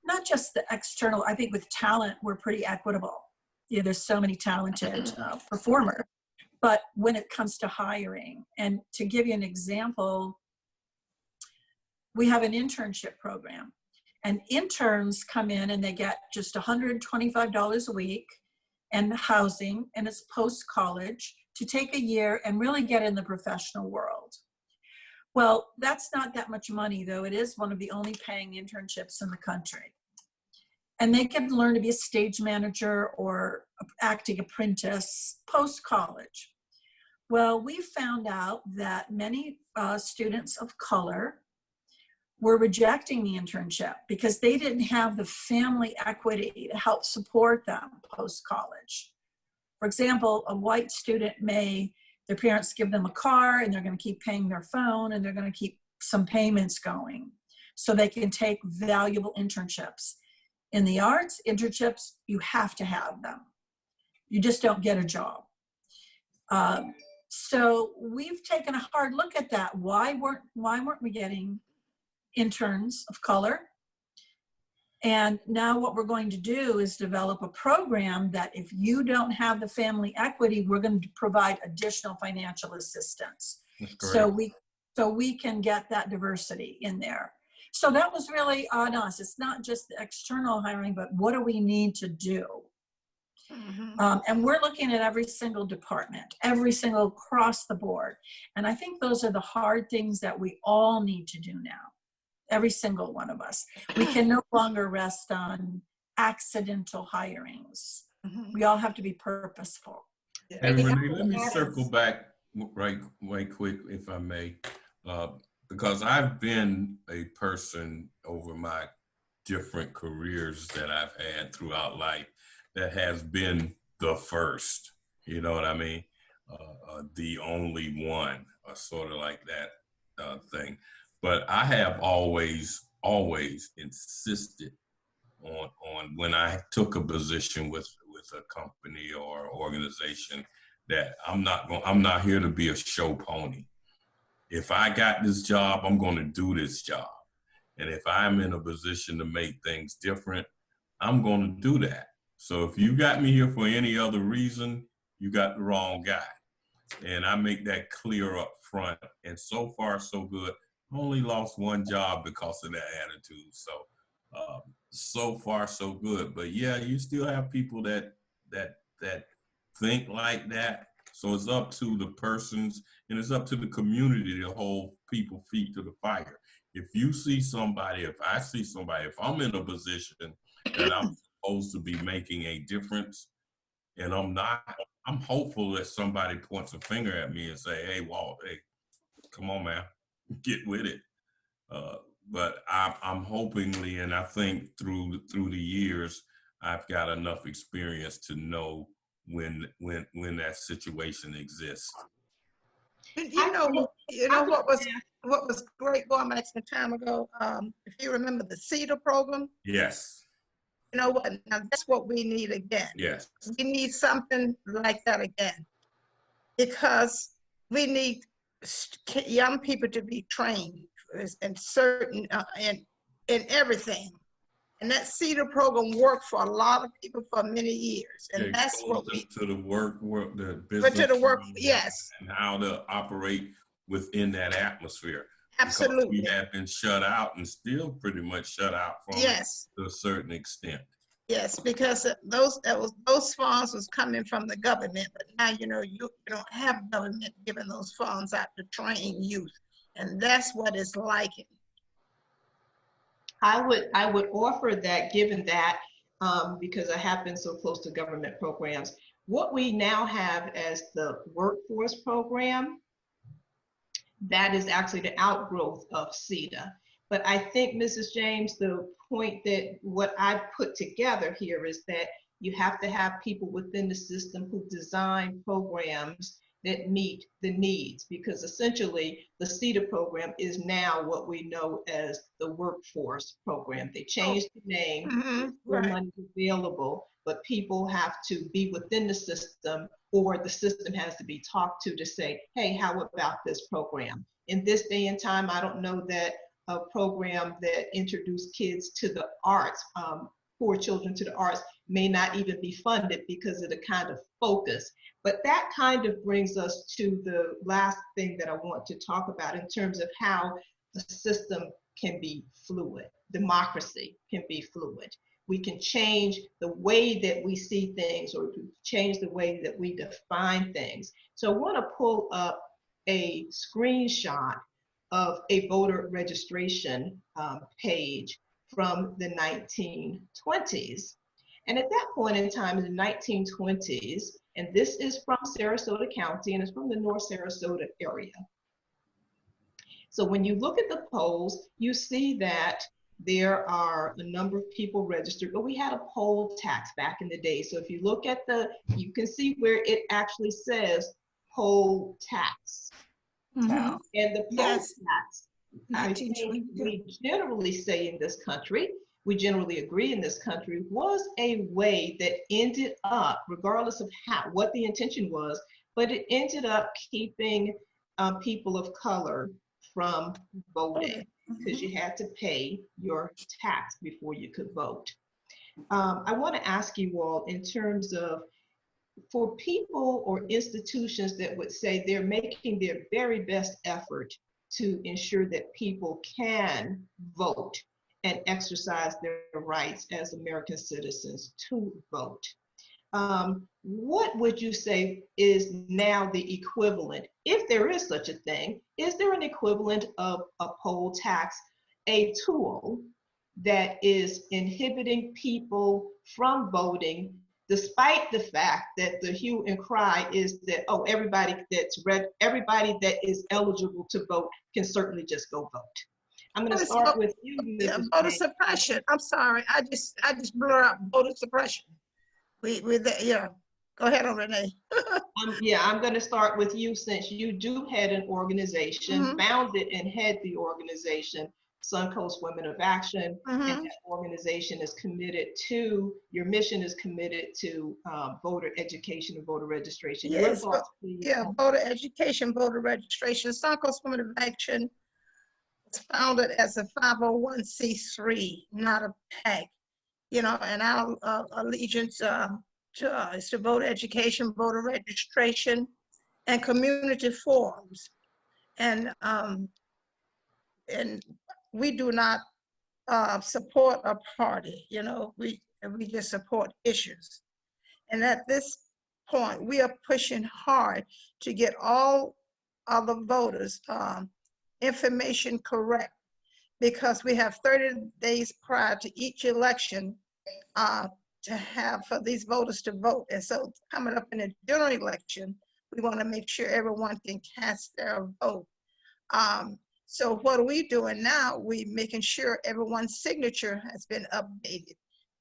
not just the external. I think with talent, we're pretty equitable. There's so many talented performers, but when it comes to hiring, and to give you an example, we have an internship program, and interns come in and they get just $125 a week and housing, and it's post-college to take a year and really get in the professional world. Well, that's not that much money, though. It is one of the only paying internships in the country. And they can learn to be a stage manager or acting apprentice post-college. Well, we found out that many students of color were rejecting the internship because they didn't have the family equity to help support them post-college. For example, a white student their parents give them a car and they're going to keep paying their phone and they're going to keep some payments going so they can take valuable internships. In the arts, internships, you have to have them. You just don't get a job. So we've taken a hard look at that. Why weren't we getting interns of color? And now what we're going to do is develop a program that if you don't have the family equity, we're going to provide additional financial assistance. That's great. So we can get that diversity in there. So that was really on us. It's not just the external hiring, but what do we need to do? And we're looking at every single department, every single across the board. And I think those are the hard things that we all need to do now. Every single one of us. We can no longer rest on accidental hirings. We all have to be purposeful. And Renee, let me circle back right quick, if I may, because I've been a person over my different careers that I've had throughout life that has been the first, you know what I mean? The only one, sort of like that thing. But I have always insisted on when I took a position with a company or organization that I'm not here to be a show pony. If I got this job, I'm going to do this job. And if I'm in a position to make things different, I'm going to do that. So if you got me here for any other reason, you got the wrong guy. And I make that clear up front. And so far, so good. I only lost one job because of that attitude. So, so far, so good. But yeah, you still have people that think like that. So it's up to the persons and it's up to the community to hold people feet to the fire. If you see somebody, if I see somebody, if I'm in a position that I'm supposed to be making a difference and I'm not, I'm hopeful that somebody points a finger at me and say, hey, Walt, hey, come on, man, get with it. But I'm hopingly, and I think through the years, I've got enough experience to know when that situation exists. You know what was great going back some time ago. If you remember the CEDAR program. Yes. You know what? Now that's what we need again. Yes. We need something like that again, because we need young people to be trained in certain in everything. And that CEDAR program worked for a lot of people for many years, and that's what we to the work the business, to the work. Yes, and how to operate within that atmosphere. Absolutely, because we have been shut out and still pretty much shut out from to a certain extent. Yes, because those funds was coming from the government, but now you don't have government giving those funds out to train youth, and that's what it's like. I would offer that, given that, because I have been so close to government programs, what we now have as the workforce program, that is actually the outgrowth of CEDAR. But I think, Mrs. James, the point that what I put together here is that you have to have people within the system who design programs that meet the needs, because essentially the CEDAR program is now what we know as the workforce program. They changed the name, where money is available, but people have to be within the system, or the system has to be talked to say, hey, how about this program? In this day and time, I don't know that a program that introduced kids to the arts, poor children to the arts, may not even be funded because of the kind of focus. But that kind of brings us to the last thing that I want to talk about in terms of how the system can be fluid. Democracy can be fluid. We can change the way that we see things, or change the way that we define things. So I want to pull up a screenshot of a voter registration page from the 1920s. And at that point in time, in the 1920s, and this is from Sarasota County, and it's from the North Sarasota area. So when you look at the polls, you see that there are a number of people registered, but we had a poll tax back in the day. So if you look at you can see where it actually says poll tax. Mm-hmm. And the poll tax, I think we generally say in this country, we generally agree in this country, was a way that ended up, regardless of what the intention was, but it ended up keeping people of color from voting because you had to pay your tax before you could vote. I want to ask you all, in terms of, for people or institutions that would say they're making their very best effort to ensure that people can vote and exercise their rights as American citizens to vote, what would you say is now the equivalent, if there is such a thing? Is there an equivalent of a poll tax, a tool that is inhibiting people from voting, despite the fact that the hue and cry is that, oh, everybody that is eligible to vote can certainly just go vote? I'm going to start with you, Yeah, Mrs. voter James. suppression. I'm sorry, I just blur out voter suppression. Yeah, go ahead on, Renee. Yeah, I'm going to start with you, since you do head an organization, founded and head the organization, Suncoast Women of Action, and that organization is committed to, your mission is committed to voter education and voter registration. Your Yes, thoughts, please. yeah, voter education, voter registration. Suncoast Women of Action was founded as a 501c3, not a PAC. You know, and our allegiance is to voter education, voter registration, and community forums. And we do not support a party. You know, we just support issues. And at this point, we are pushing hard to get all other voters information correct, because we have 30 days prior to each election to have for these voters to vote. And so coming up in the general election, we want to make sure everyone can cast their vote. So what are we doing now? We making sure everyone's signature has been updated,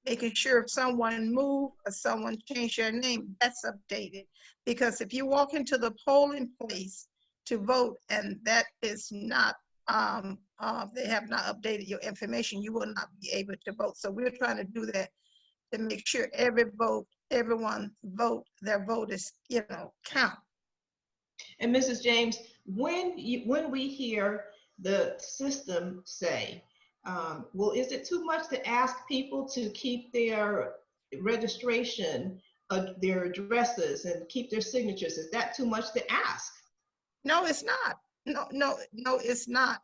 making sure if someone moved or someone changed their name, that's updated. Because if you walk into the polling place to vote and that is not, they have not updated your information, you will not be able to vote. So we're trying to do that to make sure everyone vote, their vote is, count. And Mrs. James, when we hear the system say, well, is it too much to ask people to keep their registration, their addresses, and keep their signatures? Is that too much to ask? No, it's not. No, it's not.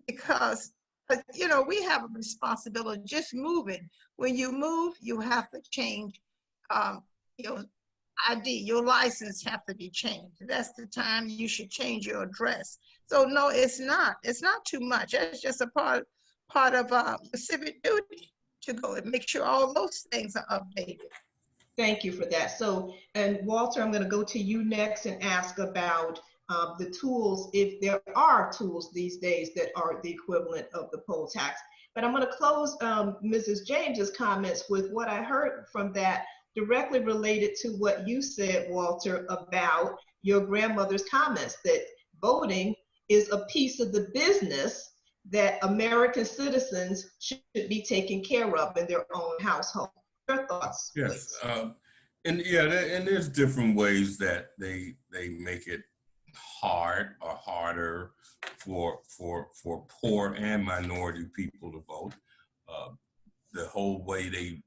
Because, we have a responsibility just moving. When you move, you have to change your ID, your license have to be changed. That's the time you should change your address. So no, it's not. It's not too much. It's just a part of the civic duty to go and make sure all those things are updated. Thank you for that. So, and Walter, I'm going to go to you next and ask about the tools, if there are tools these days that are the equivalent of the poll tax. But I'm going to close Mrs. James's comments with what I heard from that, directly related to what you said, Walter, about your grandmother's comments, that voting is a piece of the business that American citizens should be taken care of in their own household. Your thoughts, yes, please. and there's different ways that they make it hard or harder for poor and minority people to vote. The whole way they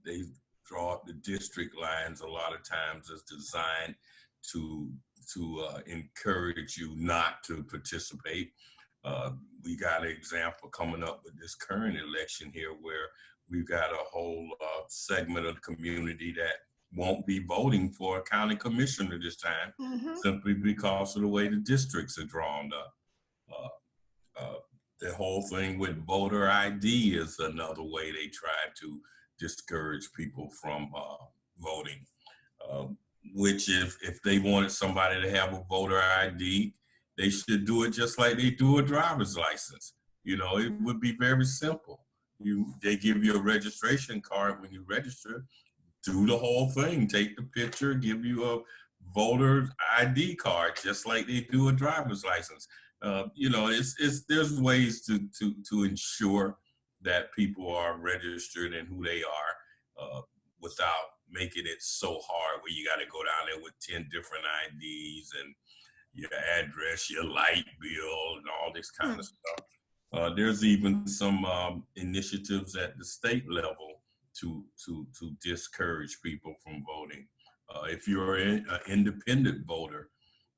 draw up the district lines a lot of times is designed to encourage you not to participate. We got an example coming up with this current election here where we've got a whole segment of the community that won't be voting for a county commissioner this time, simply because of the way the districts are drawn up. The whole thing with voter ID is another way they try to discourage people from voting, which if they wanted somebody to have a voter ID, they should do it just like they do a driver's license. It would be very simple. They give you a registration card when you register, do the whole thing, take the picture, give you a voter ID card, just like they do a driver's license. There's ways to ensure that people are registered and who they are, without making it so hard where you got to go down there with 10 different IDs and your address, your light bill, and all this kind of stuff. There's even some initiatives at the state level to discourage people from voting. If you're an independent voter,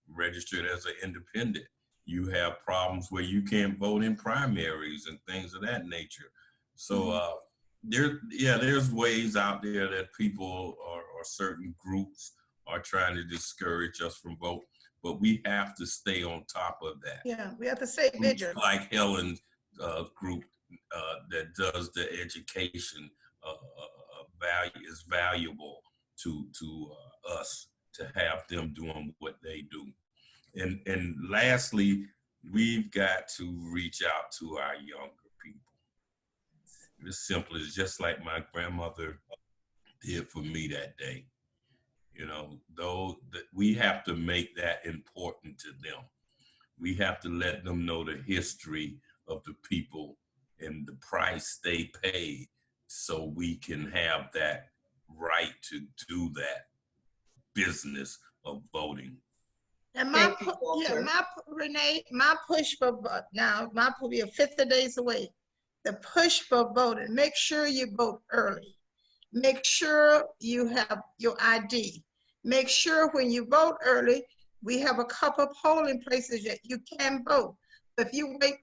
registered as an independent, you have problems where you can't vote in primaries and things of that nature. So there's ways out there that people or certain groups are trying to discourage us from vote, but we have to stay on top of that. Yeah, we have to stay vigilant. Like Helen's group that does the education is valuable to us to have them doing what they do. And lastly, we've got to reach out to our younger people. It's simple. It's just like my grandmother did for me that day. You know, though that we have to make that important to them. We have to let them know the history of the people and the price they paid, so we can have that right to do that business of voting. And Renee, my push for vote now, my we are 50 days away. The push for voting, make sure you vote early. Make sure you have your ID. Make sure when you vote early, we have a couple of polling places that you can vote. If you wait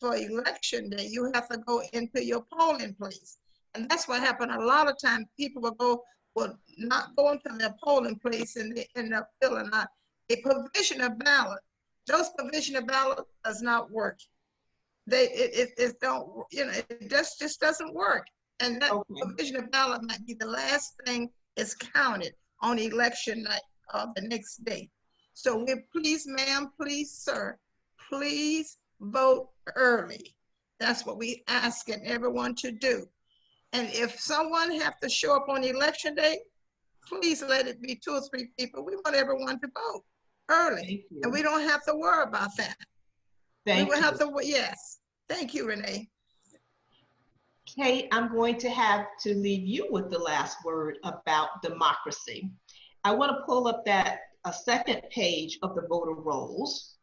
for election day, you have to go into your polling place. And that's what happened. A lot of times people will not go into their polling place and they end up filling out a provisional ballot. Those provisional ballot does not work. It don't, you know, it just doesn't work. And that provisional ballot might be the last thing is counted on election night or the next day. So please, ma'am, please, sir, please vote early. That's what we asking everyone to do. And if someone have to show up on election day, please let it be 2 or 3 people. We want everyone to vote early, and we don't have to worry about that. Thank you. Yes. Thank you, Renee. Kate, I'm going to have to leave you with the last word about democracy. I want to pull up a second page of the voter rolls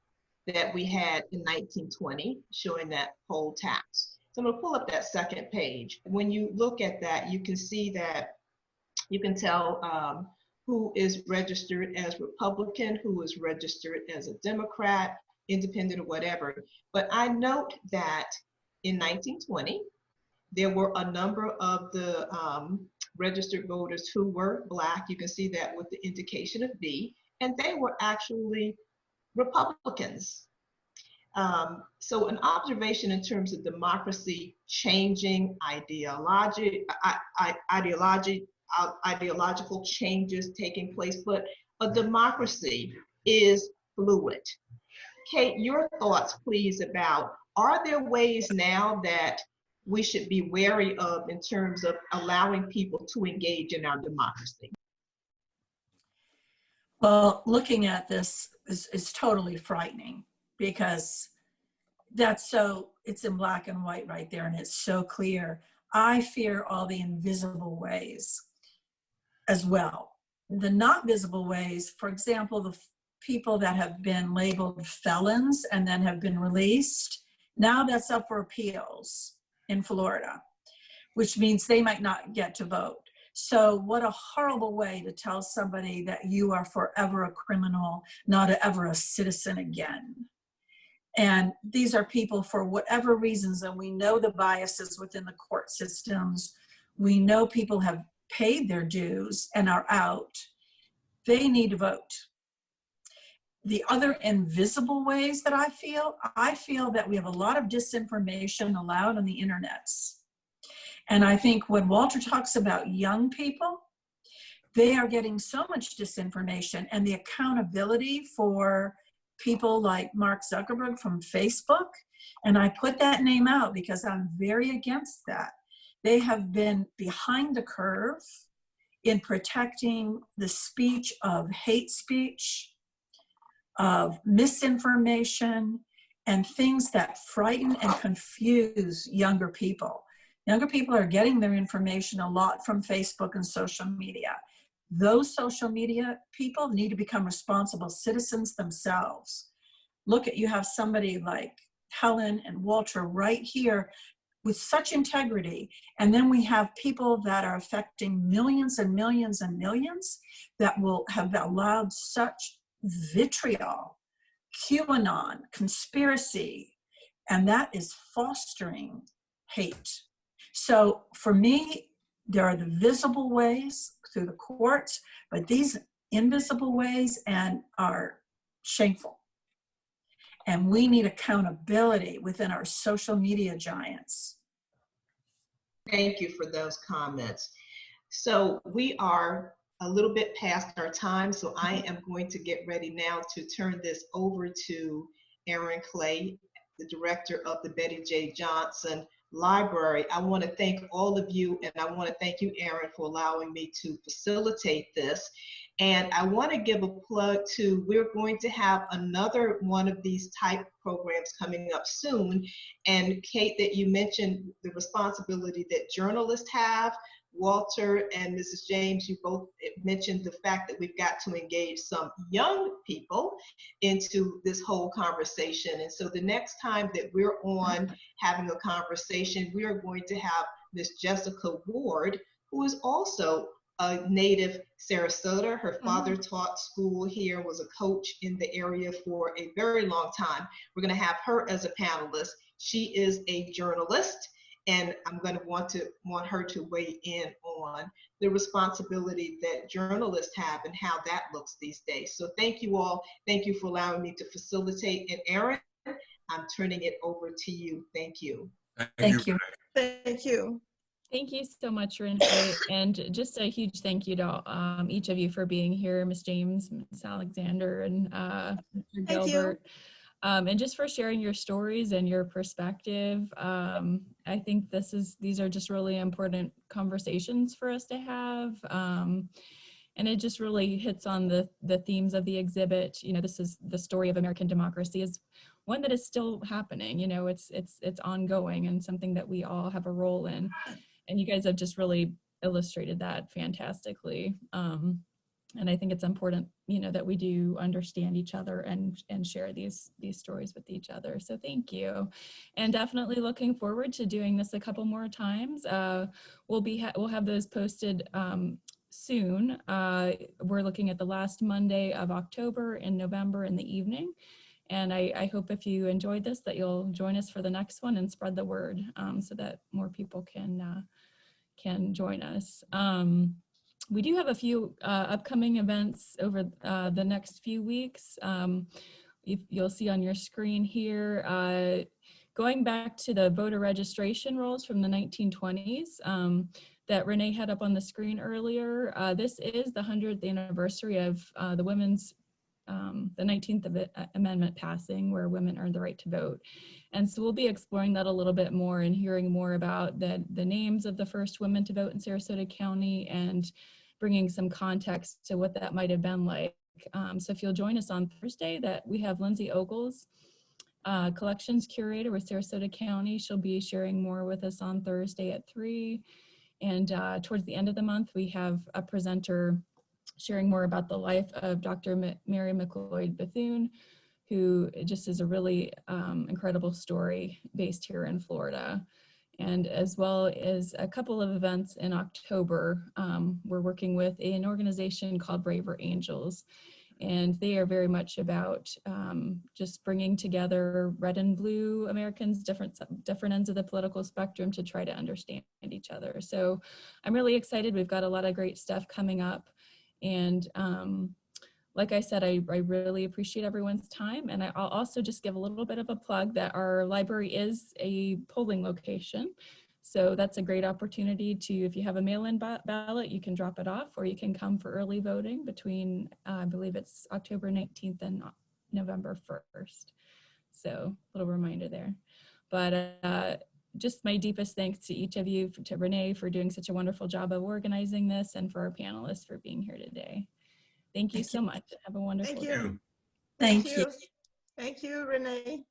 that we had in 1920, showing that poll tax. So I'm going to pull up that second page. When you look at that, you can see that you can tell who is registered as Republican, who is registered as a Democrat, independent, or whatever. But I note that in 1920, there were a number of the registered voters who were Black. You can see that with the indication of B, and they were actually Republicans. So an observation in terms of democracy changing, ideological changes taking place, but a democracy is fluid. Kate, your thoughts, please, about, are there ways now that we should be wary of in terms of allowing people to engage in our democracy? Well, looking at this is totally frightening, because it's in black and white right there, and it's so clear. I fear all the invisible ways as well. The not visible ways, for example, the people that have been labeled felons and then have been released, now that's up for appeals in Florida, which means they might not get to vote. So what a horrible way to tell somebody that you are forever a criminal, not ever a citizen again. And these are people for whatever reasons, and we know the biases within the court systems. We know people have paid their dues and are out. They need to vote. The other invisible ways that I feel that we have a lot of disinformation allowed on the internets. And I think when Walter talks about young people, they are getting so much disinformation, and the accountability for people like Mark Zuckerberg from Facebook. And I put that name out because I'm very against that. They have been behind the curve in protecting the speech of hate speech, of misinformation, and things that frighten and confuse younger people. Younger people are getting their information a lot from Facebook and social media. Those social media people need to become responsible citizens themselves. Look at, you have somebody like Helen and Walter right here with such integrity. And then we have people that are affecting millions and millions and millions that will have allowed such vitriol, QAnon, conspiracy, and that is fostering hate. So for me, there are the visible ways through the courts, but these invisible ways and are shameful. And we need accountability within our social media giants. Thank you for those comments. So we are a little bit past our time, so I am going to get ready now to turn this over to Erin Clay, the director of the Betty J. Johnson Library. I want to thank all of you, and I want to thank you, Erin, for allowing me to facilitate this. And I want to give a plug to, we're going to have another one of these type programs coming up soon. And Kate, that you mentioned the responsibility that journalists have. Walter and Mrs. James, you both mentioned the fact that we've got to engage some young people into this whole conversation. And so the next time that we're on having a conversation, we are going to have Miss Jessica Ward, who is also a native Sarasota. Her father taught school here, was a coach in the area for a very long time. We're going to have her as a panelist. She is a journalist, and I'm going to want her to weigh in on the responsibility that journalists have and how that looks these days. So thank you all. Thank you for allowing me to facilitate. And Erin, I'm turning it over to you. Thank you. Thank you. Thank you. Thank you so much, Renee, and just a huge thank you to each of you for being here, Ms. James, Ms. Alexander, and Mr. Gilbert, and just for sharing your stories and your perspective. I think these are just really important conversations for us to have, and it just really hits on the themes of the exhibit. You know, this is the story of American democracy is one that is still happening. You know, it's ongoing and something that we all have a role in. And you guys have just really illustrated that fantastically. And I think it's important, you know, that we do understand each other and share these stories with each other. So thank you. And definitely looking forward to doing this a couple more times. We'll have those posted soon. We're looking at the last Monday of October in November in the evening. And I hope if you enjoyed this that you'll join us for the next one and spread the word so that more people can join us. We do have a few upcoming events over the next few weeks. You'll see on your screen here, going back to the voter registration rolls from the 1920s that Renee had up on the screen earlier. This is the 100th anniversary of the 19th Amendment passing, where women earned the right to vote. And so we'll be exploring that a little bit more and hearing more about the names of the first women to vote in Sarasota County and bringing some context to what that might have been like. So if you'll join us on Thursday, that we have Lindsay Ogles, collections curator with Sarasota County. She'll be sharing more with us on Thursday at 3. And towards the end of the month, we have a presenter sharing more about the life of Dr. Mary McLeod Bethune, who just is a really incredible story based here in Florida. And as well as a couple of events in October, we're working with an organization called Braver Angels. And they are very much about just bringing together red and blue Americans, different ends of the political spectrum, to try to understand each other. So I'm really excited. We've got a lot of great stuff coming up. And like I said, I really appreciate everyone's time. And I'll also just give a little bit of a plug that our library is a polling location. So that's a great opportunity to, if you have a mail-in ballot, you can drop it off, or you can come for early voting between, I believe it's October 19th and November 1st. So a little reminder there. But just my deepest thanks to each of you, to Renee for doing such a wonderful job of organizing this, and for our panelists for being here today. Thank you so much. Have a wonderful day. Thank you, Renee.